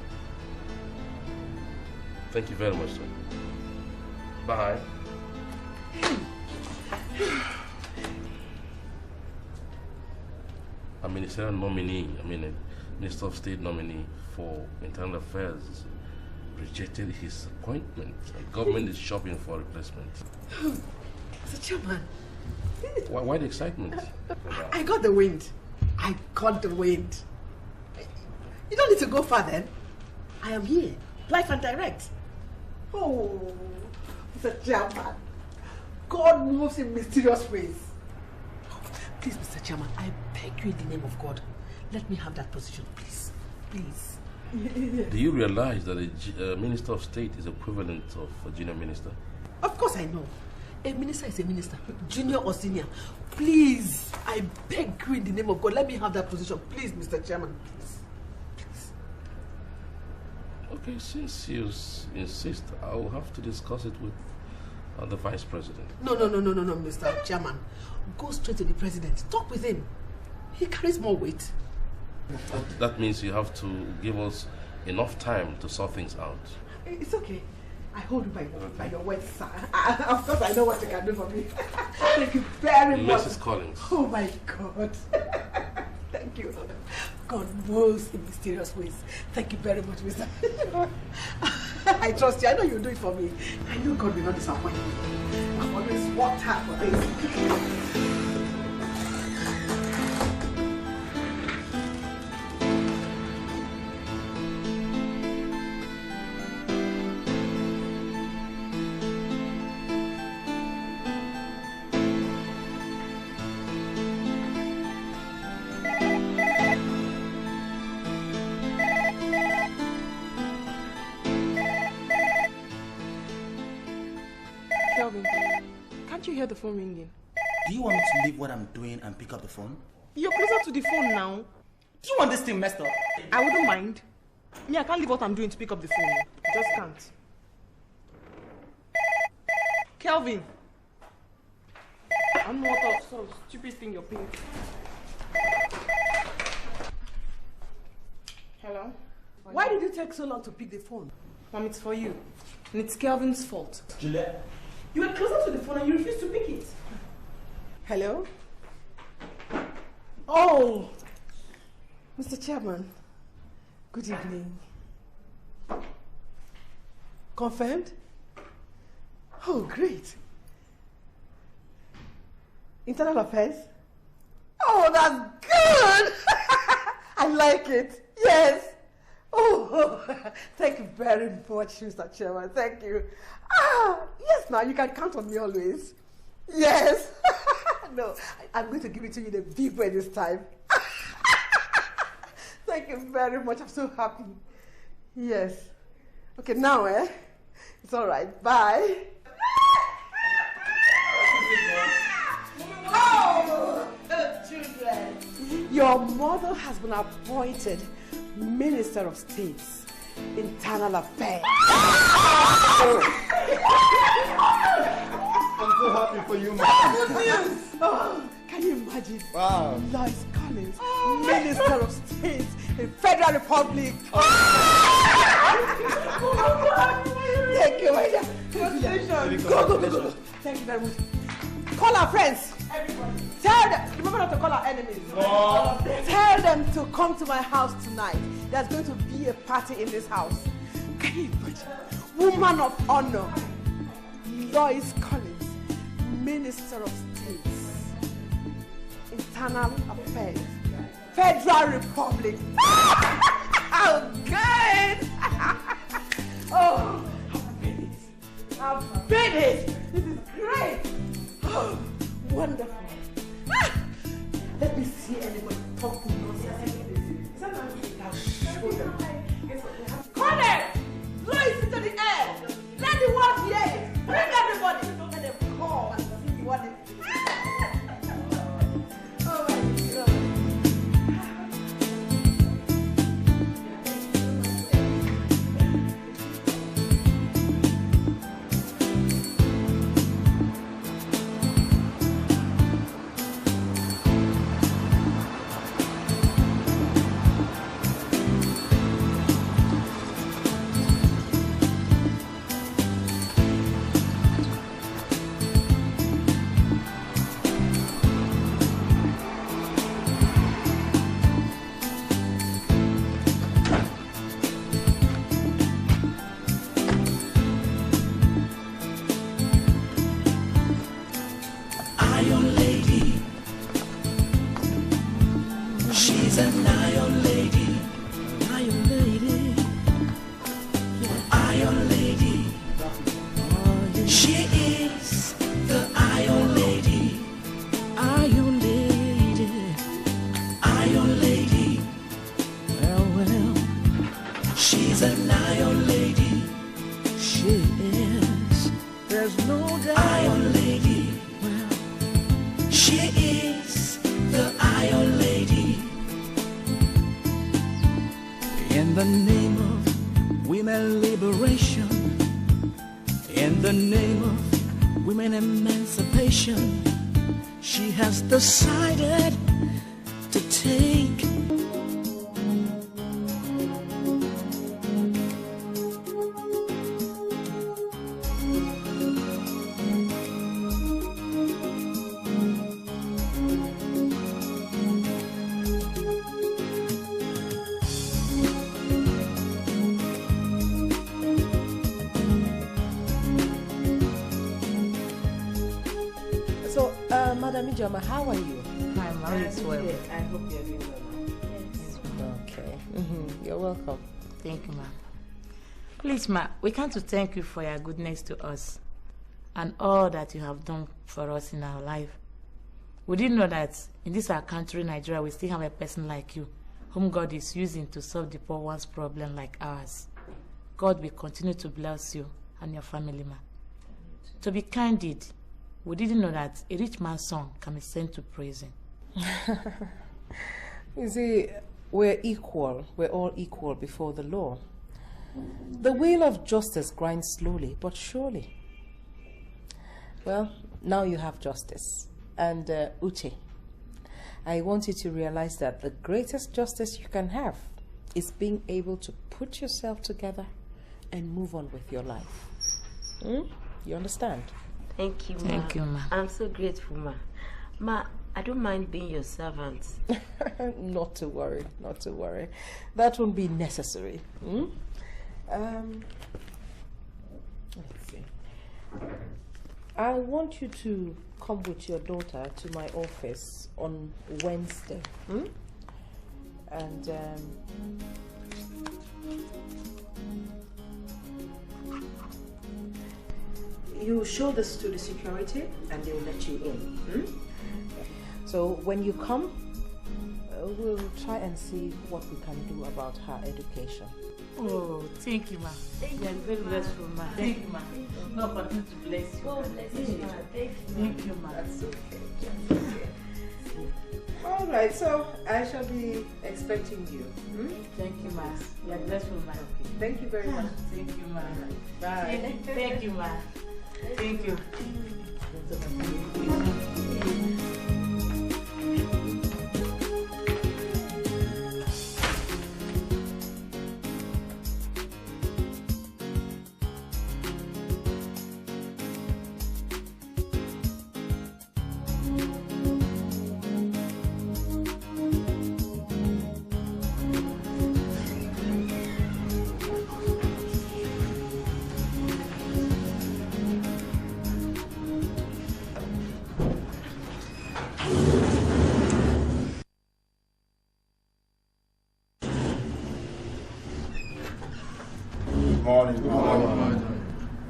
Thank you very much, sir. Bye. A ministerial nominee, a Minister of State nominee for Internal Affairs rejected his appointment. The government is shopping for a replacement. Mr. Chairman. Why the excitement? I got the wind. I got the wind. You don't need to go far then. I am here, live and direct. Oh, Mr. Chairman. God moves in mysterious ways. Please, Mr. Chairman, I beg you in the name of God, let me have that position, please. Please. Do you realize that a Minister of State is equivalent of a junior minister? Of course I know. A minister is a minister, junior or senior. Please, I beg you in the name of God, let me have that position. Please, Mr. Chairman, please. Please. Okay, since you insist, I will have to discuss it with the Vice President. No, Mr. Chairman. Go straight to the President. Talk with him. He carries more weight. That means you have to give us enough time to sort things out. It's okay. I hold you by your words, sir. Of course, I know what you can do for me. Thank you very much. Mrs. Collins. Oh, my God. Thank you. God moves in mysterious ways. Thank you very much, Mr. I trust you. I know you'll do it for me. I know God will not disappoint me. I've always worked hard for this. you hear the phone ringing? Do you want me to leave what I'm doing and pick up the phone? You're closer to the phone now. Do you want this thing messed up? I wouldn't mind. Me, I can't leave what I'm doing to pick up the phone. I just can't. Kelvin. I'm not of some stupid thing you're paying. Hello? Why did it take so long to pick the phone? Mom, it's for you. And it's Kelvin's fault. Juliet? You were closer to the phone and you refused to pick it. Hello? Oh, Mr. Chairman. Good evening. Confirmed? Oh, great. Internal Affairs? Oh, that's good! I like it. Yes. Oh, thank you very much, Mr. Chairman. Thank you. Yes, now you can count on me always. Yes. No, I'm going to give it to you in a big way this time. Thank you very much. I'm so happy. Yes. Okay, now, it's all right. Bye. Oh, children. Your mother has been appointed Minister of State's Internal Affairs. I'm so happy for you, man. Good news. Oh, can you imagine? Wow. Loyce Collins, Minister of State in Federal Republic. Thank you, my dear. Congratulations. Go. Thank you very much. Call our friends. Everybody. Tell them. Remember not to call our enemies. Oh. Tell them to come to my house tonight. There's going to be a party in this house. Can you imagine? Woman of honor, Loyce Collins, Minister of State, Internal Affairs, Federal Republic. Oh, good! Oh, I've made it! This is great! Oh, wonderful. Let me see anybody talk nonsense. Is that not show them? Call them! Blow it into the air! Let the world hear it! Bring everybody! Don't let them call and see what it is. Oh my God. Decided to take. How are you? I'm well. I hope you're doing well. Yes. Okay. You're welcome. Thank you, ma. Please, ma, we come to thank you for your goodness to us and all that you have done for us in our life. We didn't know that in this our country, Nigeria, we still have a person like you, whom God is using to solve the poor one's problem like ours. God will continue to bless you and your family, ma. To be candid, We didn't know that a rich man's son can be sent to prison. You see, we're equal. We're all equal before the law. The wheel of justice grinds slowly but surely. Well, now you have justice. And Uche, I want you to realize that the greatest justice you can have is being able to put yourself together and move on with your life. You understand? Thank you, Ma. Thank you, Ma. I'm so grateful, Ma. Ma, I don't mind being your servant. Not to worry, not to worry. That won't be necessary. Let's see. I want you to come with your daughter to my office on Wednesday. And you show this to the security and they'll let you in. So when you come, we'll try and see what we can do about her education. Oh, thank you, Ma. You are very blessful, Ma. Thank you, Ma. God continue to bless you. God bless you, Ma. Thank you, Ma. That's okay. All right, so I shall be expecting you. Thank you, Ma. You are blessful, Ma. Thank you very much. Thank you, Ma. Bye. Thank you, Ma. Thank you. Good morning.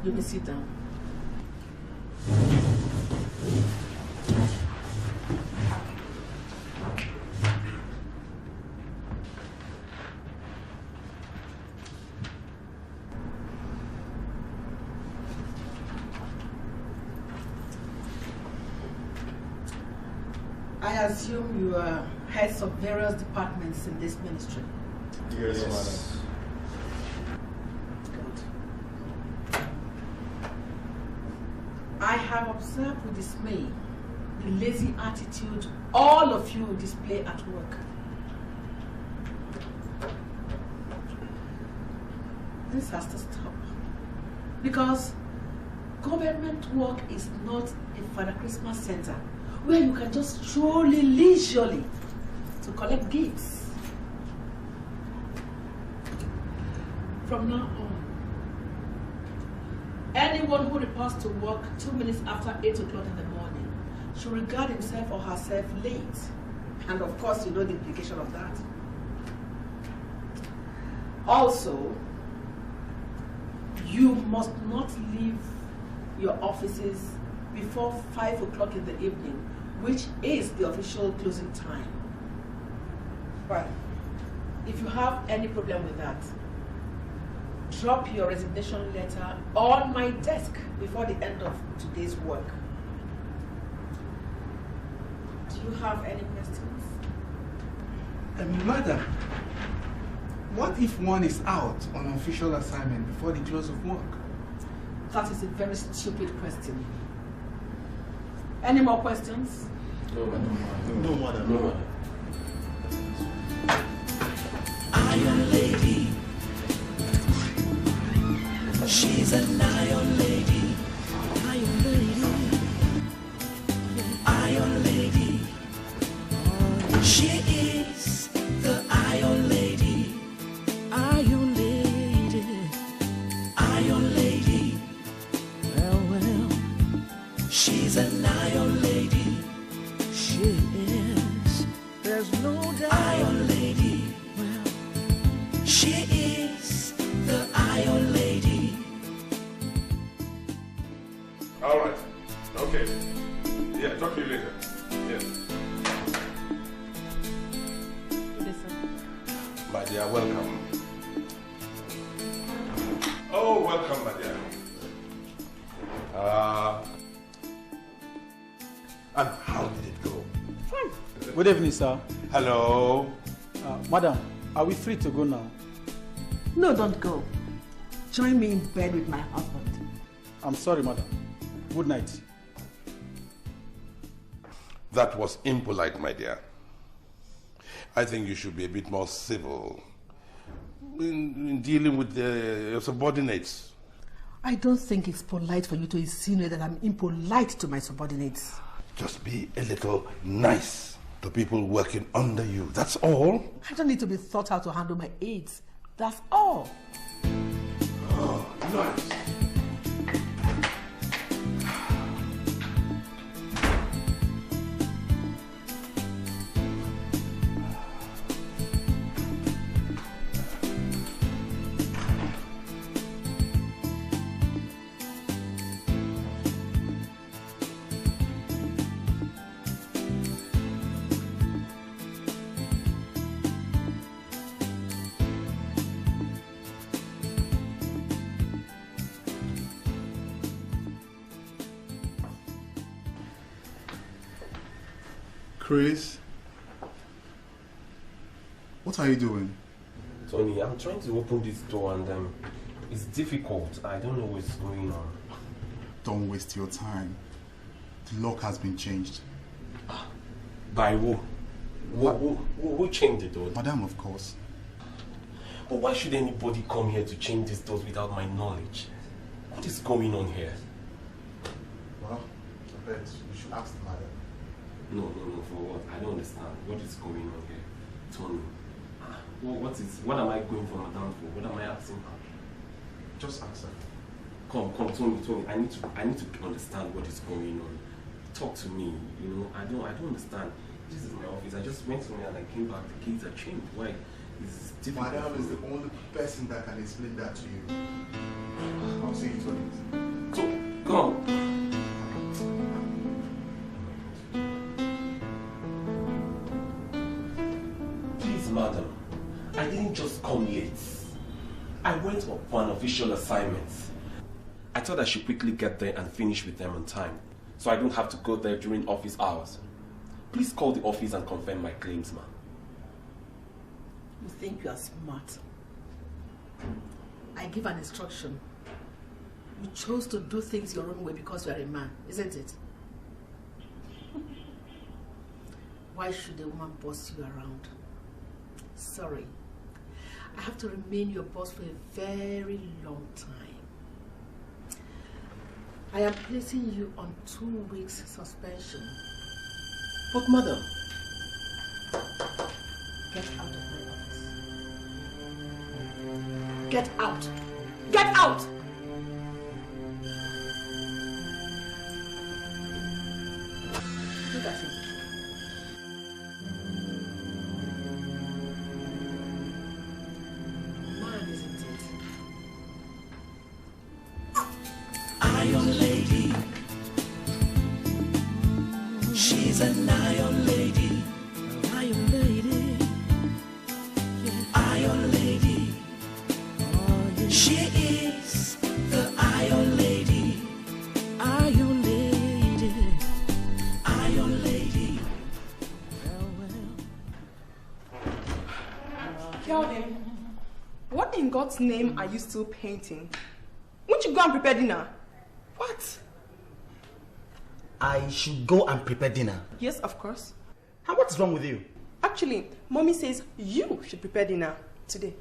You can sit down. I assume you are heads of various departments in this ministry. Yes, madam. I have observed with dismay the lazy attitude all of you display at work. This has to stop. Because government work is not a Father Christmas center where you can just truly leisurely to collect gifts. From now on, anyone who reports to work 2 minutes after 8 o'clock in the morning should regard himself or herself late. And of course, you know the implication of that. Also, you must not leave your offices before 5 o'clock in the evening, which is the official closing time. But if you have any problem with that, drop your resignation letter on my desk before the end of today's work. Do you have any questions? Madam, what if one is out on official assignment before the close of work? That is a very stupid question. Any more questions? No, madam. No, madam. No, madam. Iron Lady. She's an Iron Lady. Iron Lady. Iron Lady. She is the Iron Lady. Iron Lady. Iron Lady. Well. She's an Iron Lady. She is. There's no doubt. Iron Lady. Well. She is the Iron Lady. All right. Okay. Yeah, talk to you later. Yes. My dear, welcome. Oh, welcome, my dear. Good evening, sir. Hello. Madam, are we free to go now? No, don't go. Join me in bed with my husband. I'm sorry, madam. Good night. That was impolite, my dear. I think you should be a bit more civil in dealing with your subordinates. I don't think it's polite for you to insinuate that I'm impolite to my subordinates. Just be a little nice to people working under you. That's all. I don't need to be taught how to handle my aides. That's all. Oh, nice. Chris, what are you doing? Tony, I'm trying to open this door and it's difficult. I don't know what's going on. Don't waste your time. The lock has been changed. By who? Who changed the door? Madam, of course. But why should anybody come here to change these doors without my knowledge? What is going on here? Well, I bet you should ask the madam. No, for what? I don't understand. What is going on here? Tony, what am I going for Madame for? What am I asking her? Just ask her. Come, Tony, I need to understand what is going on. Talk to me, you know, I don't understand. This is my office. I just went somewhere and I came back, the keys are changed. Why? It's difficult. Madam is the only person that can explain that to you. I'll see you, Tony. So, come. Madam, I didn't just come late. I went for an official assignment. I thought I should quickly get there and finish with them on time, so I don't have to go there during office hours. Please call the office and confirm my claims, ma'am. You think you are smart. I give an instruction. You chose to do things your own way because you are a man, isn't it? Why should a woman boss you around? Sorry, I have to remain your boss for a very long time. I am placing you on 2 weeks suspension. But madam, get out of my office. Get out! Get out! Look at him. Iron lady, she's an iron lady, iron lady, iron lady, she is the iron lady, iron lady, iron lady. Kelvin, what in God's name are you still painting? Won't you go and prepare dinner? What? I should go and prepare dinner. Yes, of course. And what's wrong with you? Actually, Mommy says you should prepare dinner today.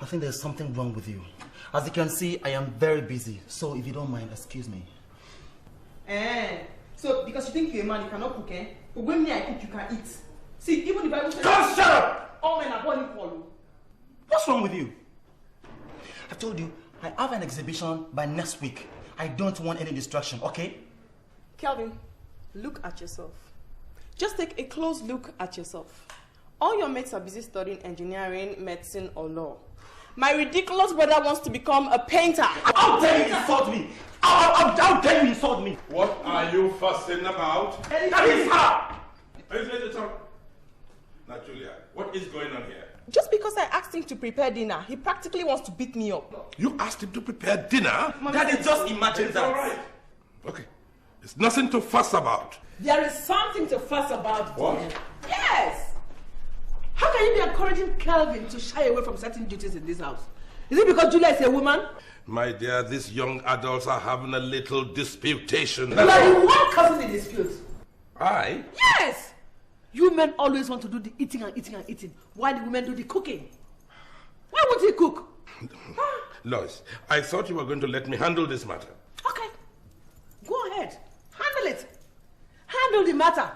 I think there's something wrong with you. As you can see, I am very busy. So if you don't mind, excuse me. So because you think you're a man, you cannot cook, eh? But when me I cook, you can eat. See, even the Bible says... Just shut up! All men are born equal. What's wrong with you? I've told you, I have an exhibition by next week. I don't want any distraction, okay? Kelvin, look at yourself. Just take a close look at yourself. All your mates are busy studying engineering, medicine, or law. My ridiculous brother wants to become a painter. How dare you insult me? How dare you insult me? What are you fussing about? That is her! Now, Julia, what is going on here? Just because I asked him to prepare dinner, he practically wants to beat me up. You asked him to prepare dinner? Daddy, just imagine that. All right. Okay. There's nothing to fuss about. There is something to fuss about. What? Dear. Yes. How can you be encouraging Calvin to shy away from certain duties in this house? Is it because Julia is a woman? My dear, these young adults are having a little disputation. You are the one causing the dispute. I? Yes. You men always want to do the eating and eating and eating, while the women do the cooking. Why won't he cook? Loyce, I thought you were going to let me handle this matter. Okay. Go ahead. Handle it. Handle the matter.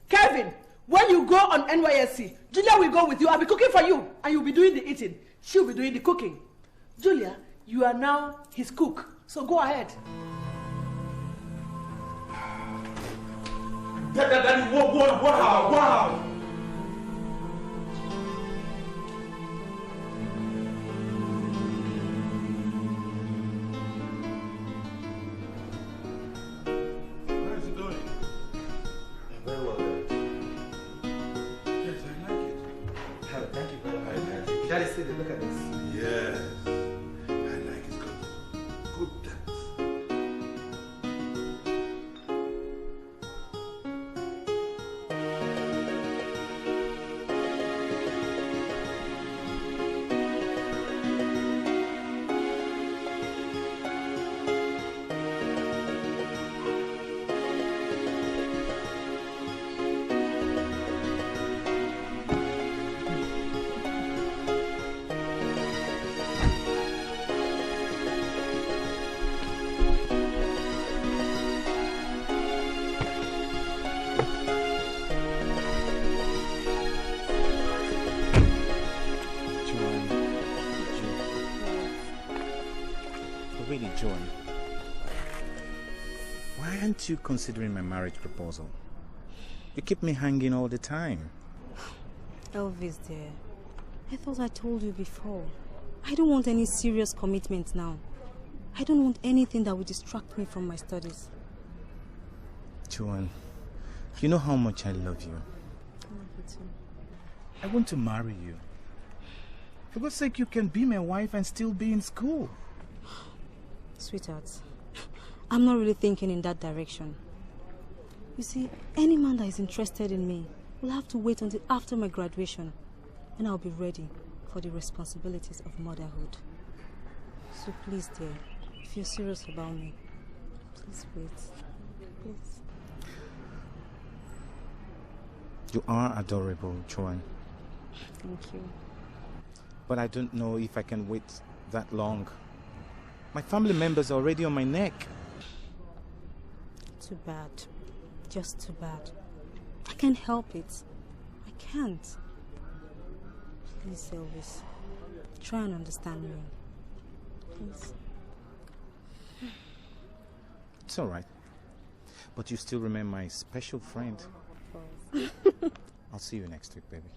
Kevin, when you go on NYSC, Julia will go with you. I'll be cooking for you. And you'll be doing the eating. She'll be doing the cooking. Julia, you are now his cook. So go ahead. Daddy, wow. Where is it going? Very well, Dad. Yes, I like it. Thank you very much. Daddy, see, look at this. Yes. I like it. Good dance. Joy, why aren't you considering my marriage proposal? You keep me hanging all the time. Elvis, dear, I thought I told you before. I don't want any serious commitment now. I don't want anything that would distract me from my studies. Joanne, you know how much I love you. I love you too. I want to marry you. For God's sake, you can be my wife and still be in school. Sweetheart, I'm not really thinking in that direction. You see, any man that is interested in me will have to wait until after my graduation, and I'll be ready for the responsibilities of motherhood. So please, dear, if you're serious about me, please wait. Please. You are adorable, Joanne. Thank you. But I don't know if I can wait that long. My family members are already on my neck. Too bad. Just too bad. I can't help it. I can't. Please, Elvis, try and understand me. Please. It's all right. But you still remain my special friend. Of course. I'll see you next week, baby.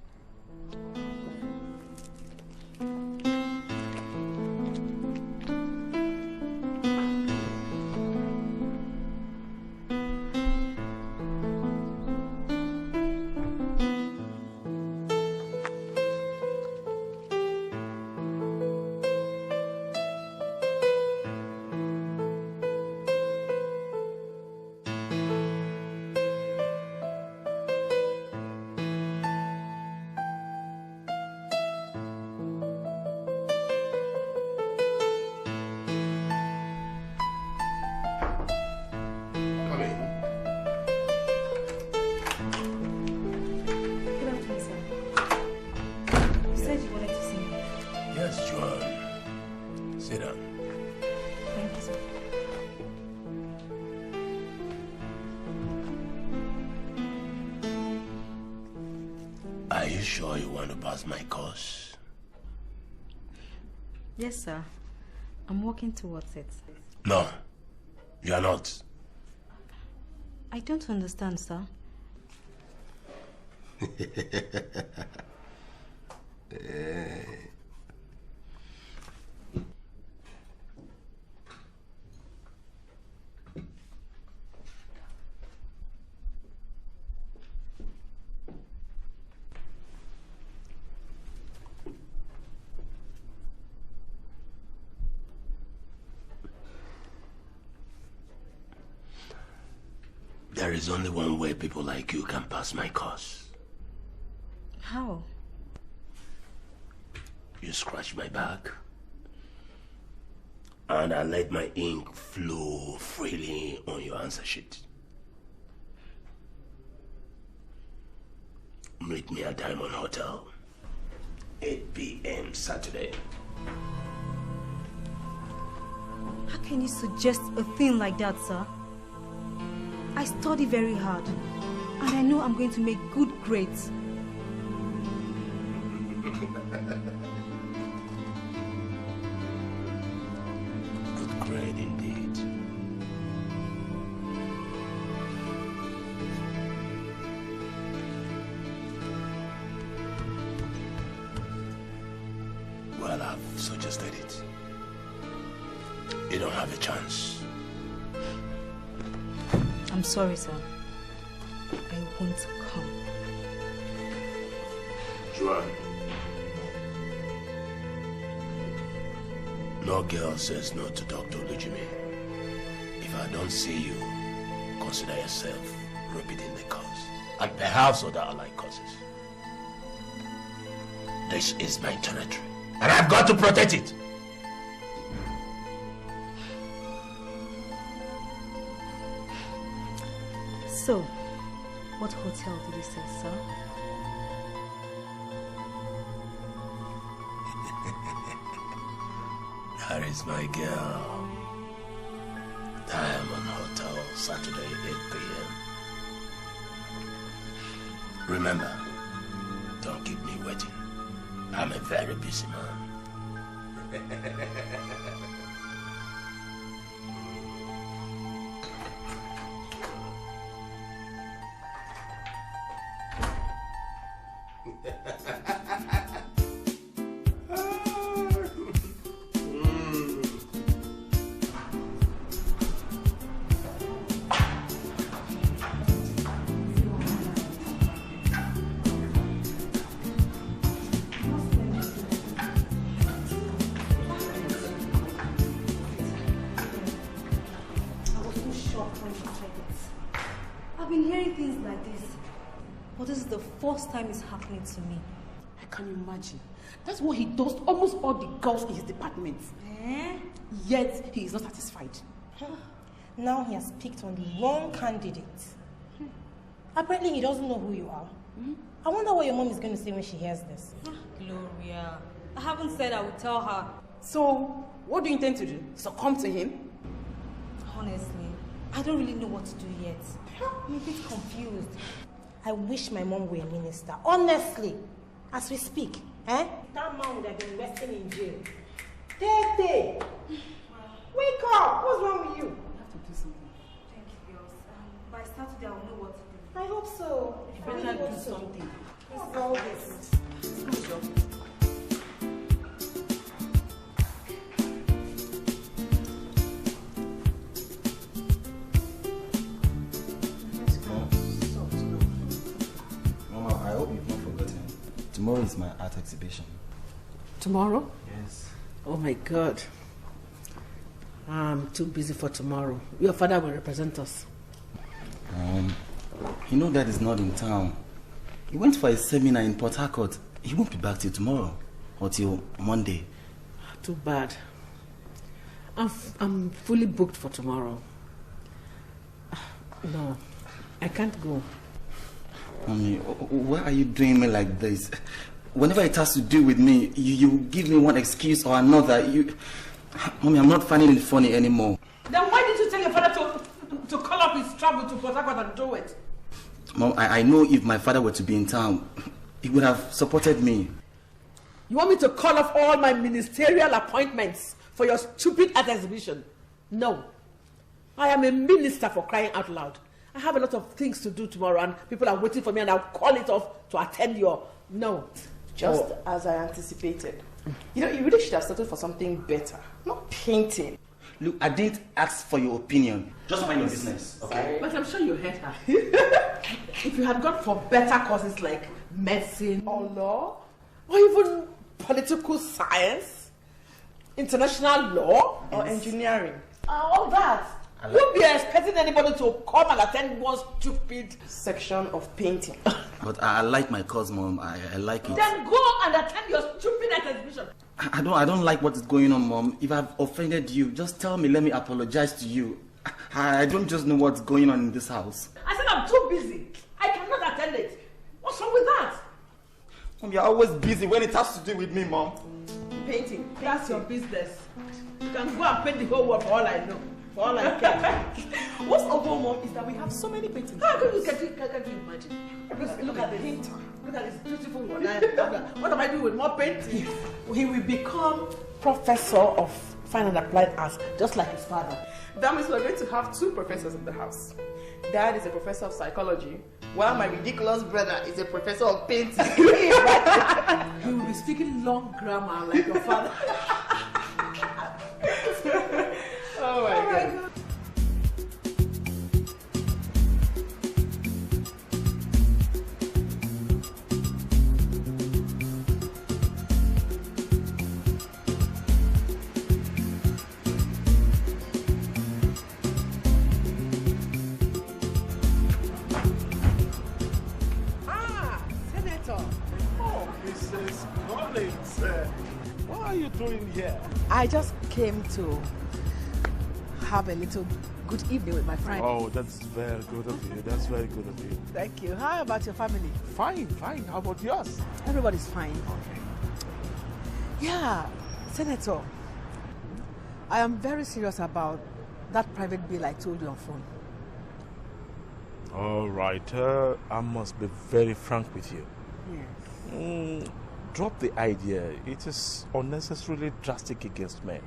Are you sure you want to pass my course? Yes, sir. I'm working towards it. No, you are not. I don't understand, sir. There is only one way people like you can pass my course. How? You scratch my back, and I let my ink flow freely on your answer sheet. Meet me at Diamond Hotel, 8 p.m. Saturday. How can you suggest a thing like that, sir? I study very hard, and I know I'm going to make good grades. Good grade indeed. Well, I've suggested it. You don't have a chance. I'm sorry, sir. I won't come. Juan. No girl says no to Dr. Lujimi. If I don't see you, consider yourself repeating the course. And perhaps other allied courses. This is my territory, and I've got to protect it. So, what hotel did you say, sir? That is my girl. Diamond Hotel, Saturday, 8 p.m. Remember, don't keep me waiting. I'm a very busy man. I've been hearing things like this, but this is the first time it's happening to me. I can imagine. That's what he does to almost all the girls in his department. Yet he is not satisfied. Now he has picked on the wrong candidate. Apparently he doesn't know who you are. I wonder what your mom is going to say when she hears this. Gloria, I haven't said I would tell her. So, what do you intend to do? Succumb to him? Honestly, I don't really know what to do yet. I'm a bit confused. I wish my mom were a minister. Honestly, as we speak, that man would have been resting in jail. Tete! Wake up! What's wrong with you? I have to do something. Thank you, girls. By Saturday, I'll know what to do. I hope so. You better do something. What's all this? Let's go. Mama, I hope you've not forgotten. Tomorrow is my art exhibition. Tomorrow? Yes. Oh my God. I'm too busy for tomorrow. Your father will represent us. You know Dad is not in town. He went for a seminar in Port Harcourt. He won't be back till tomorrow or till Monday. Too bad. I'm fully booked for tomorrow. No, I can't go. Mommy, why are you doing me like this? Whenever it has to do with me, you give me one excuse or another. Mommy, I'm not finding it funny anymore. Then why didn't you tell your father to call up his travel to Port Harcourt and do it? Mom, I know if my father were to be in town, he would have supported me. You want me to call off all my ministerial appointments for your stupid art exhibition? No. I am a minister, for crying out loud. I have a lot of things to do tomorrow and people are waiting for me and I'll call it off to attend your... No. Just as I anticipated. You know, you really should have started for something better. Not painting. Look, I didn't ask for your opinion. Just mind your business, okay? But I'm sure you heard her. If you had gone for better courses like medicine or law, or even political science, international law, or engineering. All that, Wouldn't be expecting anybody to come and attend one stupid section of painting. But I like my cause, Mom. I like it. Then go and attend your stupid exhibition. I don't like what is going on, Mom. If I've offended you, just tell me. Let me apologize to you. I don't just know what's going on in this house. I said I'm too busy. I cannot attend it. What's wrong with that? Mom, you're always busy when it has to do with me, Mom. Painting. That's your business. You can go and paint the whole world for all I know. For all I care. What's over, Mom, is that we have so many paintings. How can you imagine? Look at the painter. Look at this beautiful one. What am I doing with more painting? He will become professor of fine and applied arts, just like his father. That means we're going to have 2 professors in the house. Dad is a professor of psychology, while my ridiculous brother is a professor of painting. He will be speaking long grammar like your father. Oh my God. Senator. Oh, Mrs. Collins. What are you doing here? I just came to have a little good evening with my friend. Oh, that's very good of you. That's very good of you. Thank you. How about your family? Fine, fine. How about yours? Everybody's fine. Okay. Yeah, Senator. I am very serious about that private bill I told you on phone. All right. I must be very frank with you. Yes. Drop the idea. It is unnecessarily drastic against men.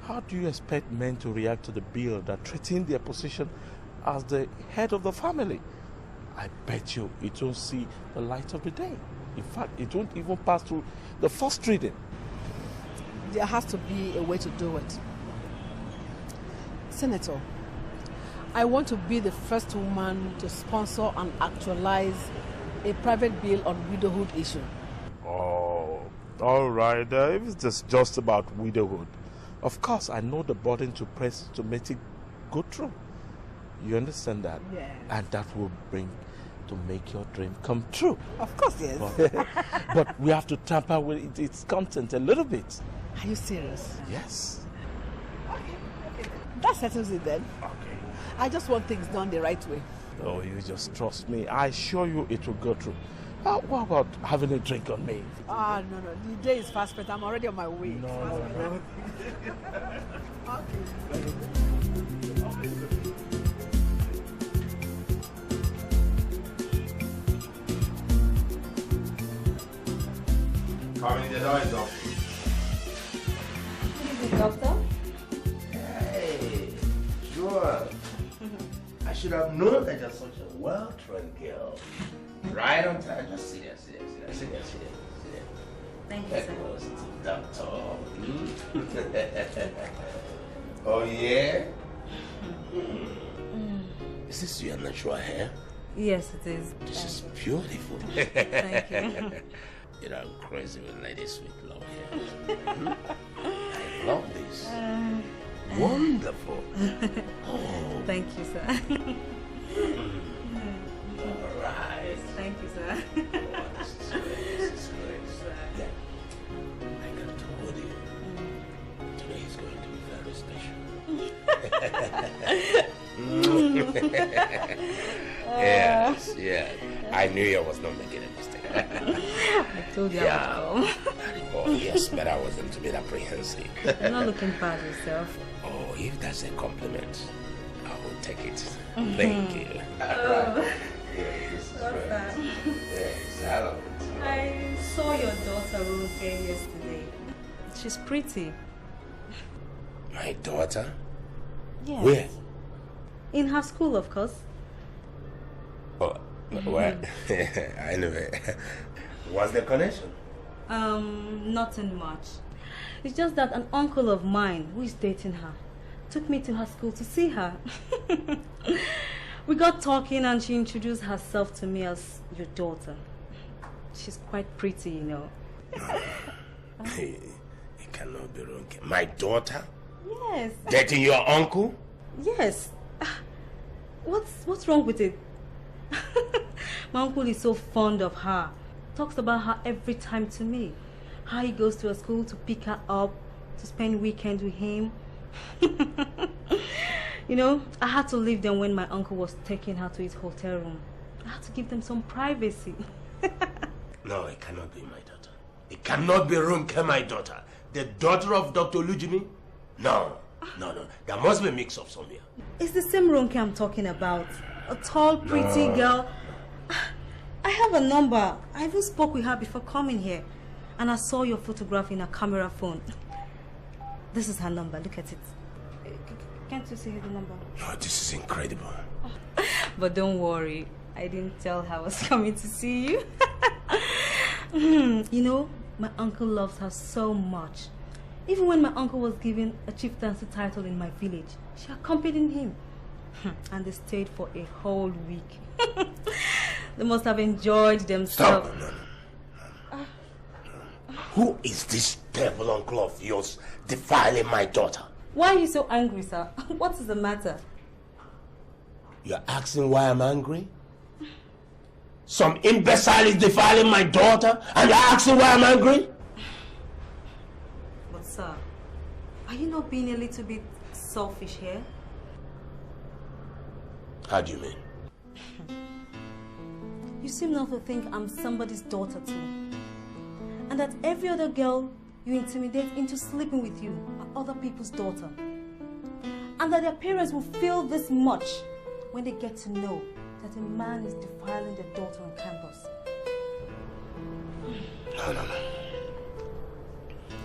How do you expect men to react to the bill that threatens their position as the head of the family? I bet you it won't see the light of the day. In fact, it won't even pass through the first reading. There has to be a way to do it. Senator, I want to be the first woman to sponsor and actualize a private bill on widowhood issue. Oh, all right. If it's just about widowhood, of course, I know the burden to press to make it go through. You understand that? Yeah. And that will bring to make your dream come true. Of course, yes. But we have to tamper with its content a little bit. Are you serious? Yes. Okay. That settles it then. Okay. I just want things done the right way. Oh, you just trust me. I assure you it will go through. What about having a drink on me? Ah, no. The day is fast spent. I'm already on my way. No. Come in, the door is open. Doctor? Hey, sure. I should have known that you're such a well-trained girl. Right on time. Just sit there. Thank you, sir. That was Doctor. Oh, yeah? Is this your natural hair? Yes, it is. This is beautiful. Thank you. You know, I'm crazy with ladies with long hair. I love this. Wonderful. Oh. Thank you, sir. All right. Thank you, sir. Oh, this is great. Yeah. I can told you. Today is going to be very special. Yes. I knew I was not making a mistake. I told you I would come. Oh, yes, but I wasn't a bit apprehensive. You're not looking bad yourself. Oh, if that's a compliment, I will take it. Thank you. Oh. Yes, What's that? Yes, hello. I saw your daughter Rose here yesterday. She's pretty. My daughter? Yes. Where? In her school, of course. Oh, well, I know it. What's the connection? Nothing much. It's just that an uncle of mine who is dating her took me to her school to see her. We got talking and she introduced herself to me as your daughter. She's quite pretty, you know. It cannot be wrong. My daughter? Yes. Dating your uncle? Yes. What's wrong with it? My uncle is so fond of her. Talks about her every time to me. How he goes to her school to pick her up, to spend weekend with him. You know, I had to leave them when my uncle was taking her to his hotel room. I had to give them some privacy. No, it cannot be my daughter. It cannot be Runke, my daughter. The daughter of Dr. Lujimi? No. There must be a mix-up somewhere. It's the same Runke I'm talking about. A tall, pretty girl. I have a number. I even spoke with her before coming here. And I saw your photograph in her camera phone. This is her number. Look at it. Can't you see the number? No, this is incredible. But don't worry. I didn't tell her I was coming to see you. You know, my uncle loves her so much. Even when my uncle was given a chieftaincy title in my village, she accompanied him. And they stayed for a whole week. They must have enjoyed themselves. Stop. No. Who is this devil uncle of yours defiling my daughter? Why are you so angry, sir? What is the matter? You're asking why I'm angry? Some imbecile is defiling my daughter and you're asking why I'm angry? But sir, are you not being a little bit selfish here? How do you mean? You seem not to think I'm somebody's daughter too. And that every other girl you intimidate into sleeping with you are other people's daughter. And that their parents will feel this much when they get to know that a man is defiling their daughter on campus. No.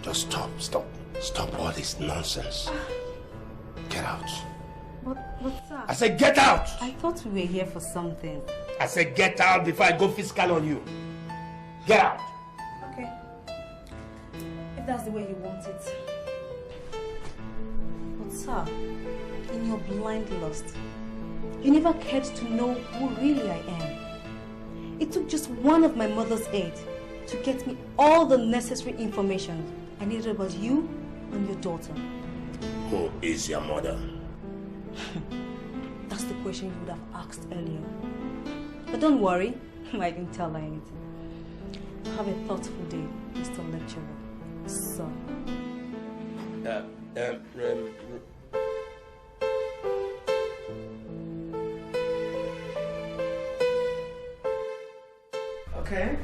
Just stop all this nonsense. Get out. But sir... I said get out! I thought we were here for something. I said get out before I go physical on you. Get out! Okay. If that's the way you want it. But sir, in your blind lust, you never cared to know who really I am. It took just one of my mother's aid to get me all the necessary information I needed about you and your daughter. Who is your mother? That's the question you would have asked earlier. But don't worry, I didn't tell her anything. Have a thoughtful day, Mr. Lecturer. So. Okay.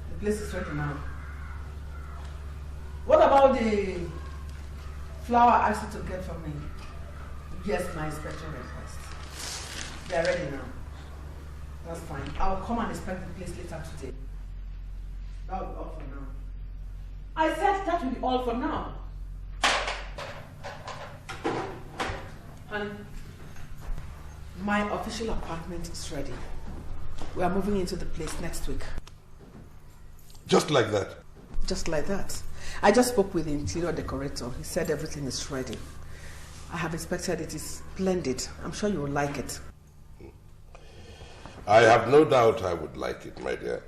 The place is ready now. What about the flower I asked you to get for me? Yes, my inspection request. They are ready now. That's fine. I'll come and inspect the place later today. That will be all for now. I said that will be all for now. Honey, my official apartment is ready. We are moving into the place next week. Just like that? Just like that. I just spoke with the interior decorator. He said everything is ready. I have inspected it. It's splendid. I'm sure you will like it. I have no doubt I would like it, my dear.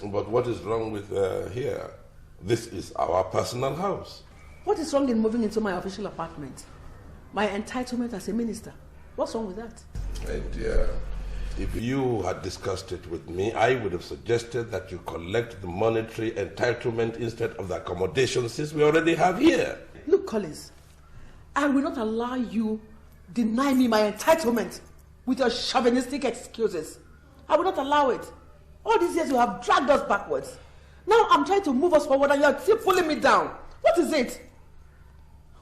But what is wrong with here? This is our personal house. What is wrong in moving into my official apartment? My entitlement as a minister. What's wrong with that? My dear, if you had discussed it with me, I would have suggested that you collect the monetary entitlement instead of the accommodation since we already have here. Look, Collins, I will not allow you deny me my entitlement with your chauvinistic excuses. I will not allow it. All these years you have dragged us backwards. Now I'm trying to move us forward and you're still pulling me down. What is it?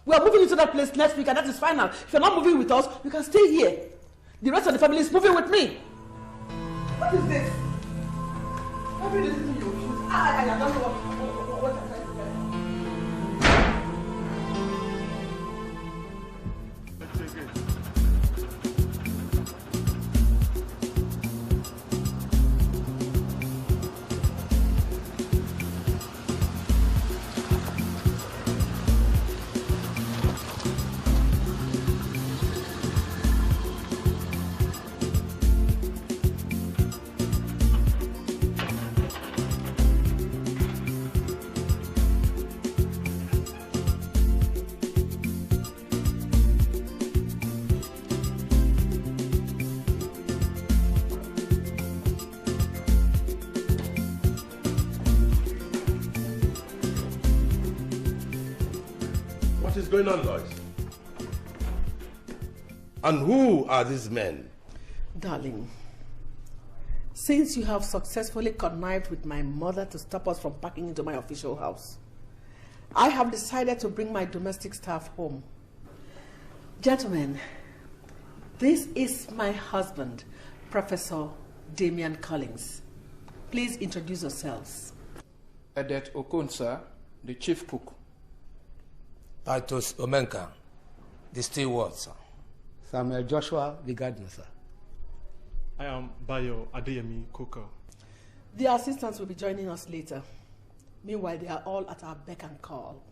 We are moving into that place next week and that is final. If you're not moving with us, you can stay here. The rest of the family is moving with me. What is this? Every little thing you refuse. I don't know what I'm trying to do. What is going on, Loyce? And who are these men? Darling, since you have successfully connived with my mother to stop us from packing into my official house, I have decided to bring my domestic staff home. Gentlemen, this is my husband, Professor Damian Collins. Please introduce yourselves. Edet Okon, sir, the chief cook. Titus Omenka, the steward, sir. Samuel Joshua, the gardener, sir. I am Bayo Adeyemi Coker. The assistants will be joining us later. Meanwhile, they are all at our beck and call.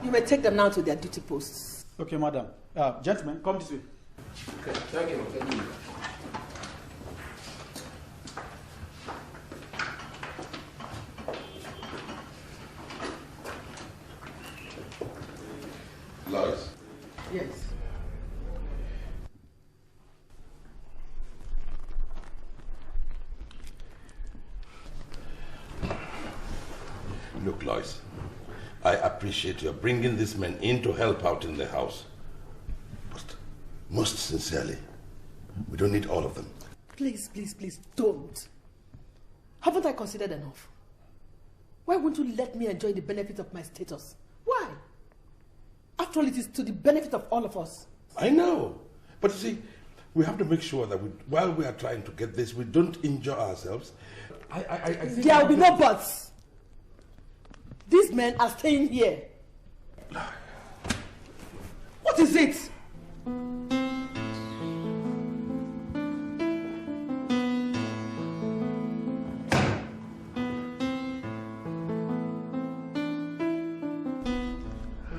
You may take them now to their duty posts. Okay, madam. Gentlemen, come this way. Okay, thank you. Thank you. Loyce? Yes. Look, Loyce, I appreciate your bringing these men in to help out in the house. But most sincerely, we don't need all of them. Please, please, please, don't. Haven't I considered enough? Why won't you let me enjoy the benefit of my status? Why? After all, it is to the benefit of all of us. I know. But you see, we have to make sure that while we are trying to get this, we don't injure ourselves. I think there will be no buts. These men are staying here. What is it?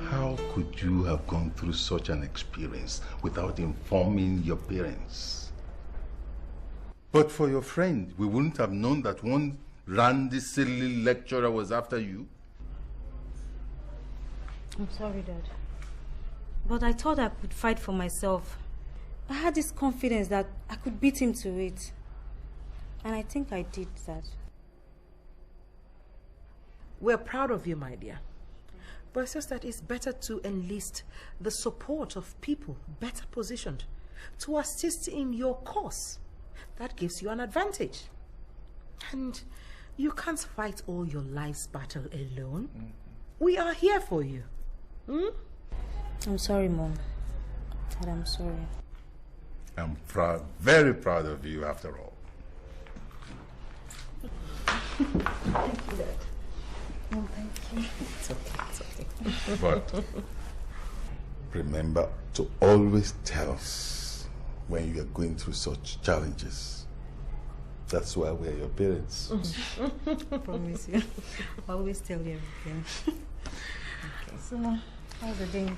How could you have gone through such an experience without informing your parents? But for your friend, we wouldn't have known that one randy, silly lecturer was after you. I'm sorry, Dad. But I thought I could fight for myself. I had this confidence that I could beat him to it. And I think I did that. We're proud of you, my dear. But it's just that it's better to enlist the support of people better positioned to assist in your cause. That gives you an advantage. And you can't fight all your life's battle alone. We are here for you. I'm sorry, Mom. Dad, I'm sorry. I'm proud, very proud of you after all. Thank you, Dad. Oh, thank you. It's okay, it's okay. But remember to always tell us when you are going through such challenges. That's why we're your parents. I promise you. I'll always tell you everything. Okay, so how's the day?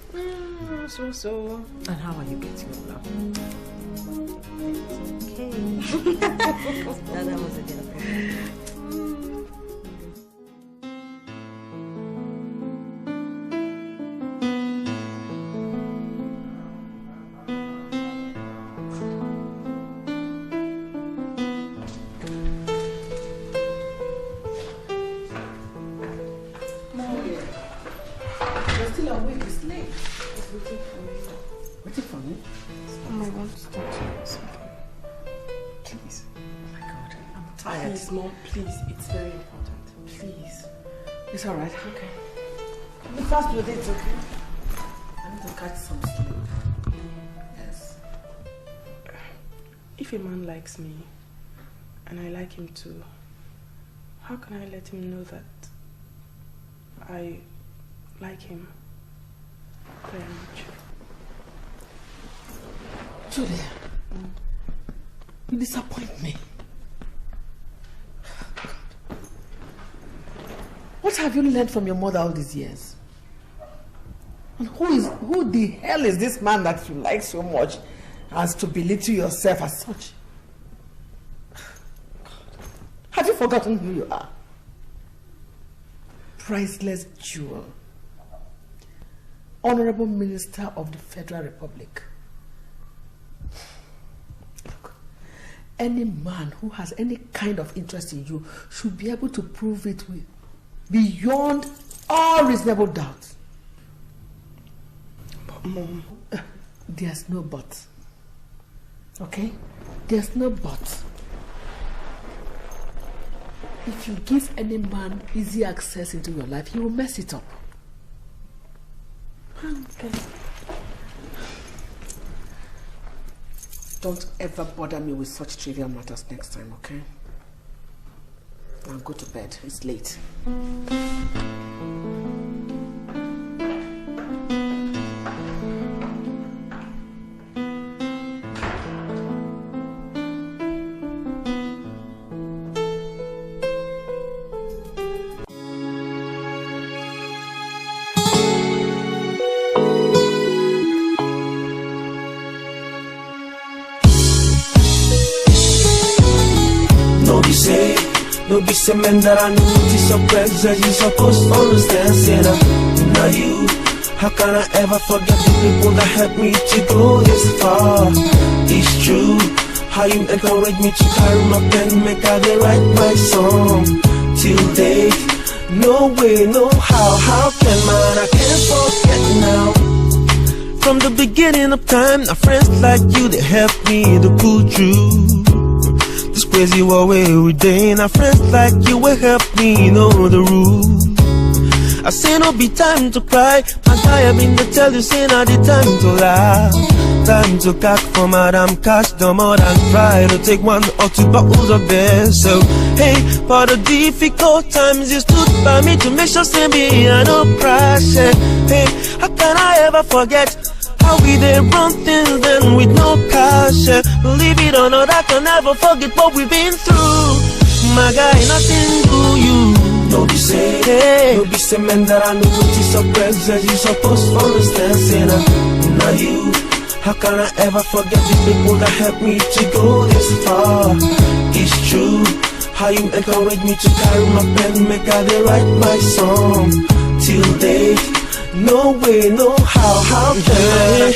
So. And how are you getting along? Okay. That was a day. Mom, please, it's very important. Please. It's all right. Okay. Be fast with it, okay? I need to catch some sleep. Yes. If a man likes me, and I like him too, how can I let him know that I like him very much? Julia, you disappoint me. What have you learned from your mother all these years? And who the hell is this man that you like so much as to belittle yourself as such? Have you forgotten who you are? Priceless jewel. Honorable Minister of the Federal Republic. Look, any man who has any kind of interest in you should be able to prove it with beyond all reasonable doubt. Mom, there's no but. Okay? There's no but. If you give any man easy access into your life, he will mess it up. Okay. Don't ever bother me with such trivial matters next time, okay? Now go to bed. It's late. No be say man that I know it's your presence. You supposed to understand, say now you. How can I ever forget the people that helped me to go this far? It's true. How you encourage me to carry my pen, make I dey write my song. Till date, no way, no how can man I can't forget now. From the beginning of time, now friends like you they helped me to pull through. This crazy war way every day, now friends like you will help me know the rules. I say no be time to cry, my guy I been to tell you say now the time to laugh. Time to cack for madam cash, no more than try to take 1 or 2 bottles of beer. So hey, for the difficult times you stood by me to make sure say me I don't crash. Hey, how can I ever forget how we dey run things then with no cash? Believe it or not, I can never forget what we've been through. My guy, nothing to you. No be say, hey. No be say man that I know what is your presence. You supposed to understand, say now you. How can I ever forget the people that helped me to go this far? It's true. How you encourage me to carry my pen, make I dey write my song. Till date, no way, no how can I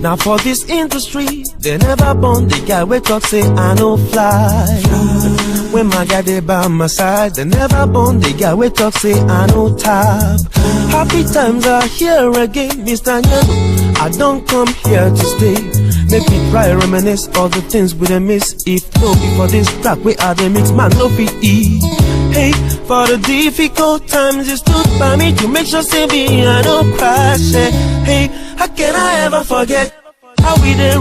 now for this industry, they never born the guy we talk say I no fly. When my guy they by my side, they never born the guy we talk say I no tap. Happy times are here again, Mr. Nyano. I don't come here to stay. Make me try reminisce all the things we done miss. If no be for this track we are the mix, man no fit eat. Hey, for the difficult times you stood by me to make sure say me I don't crash. Hey, how can I ever forget how we did?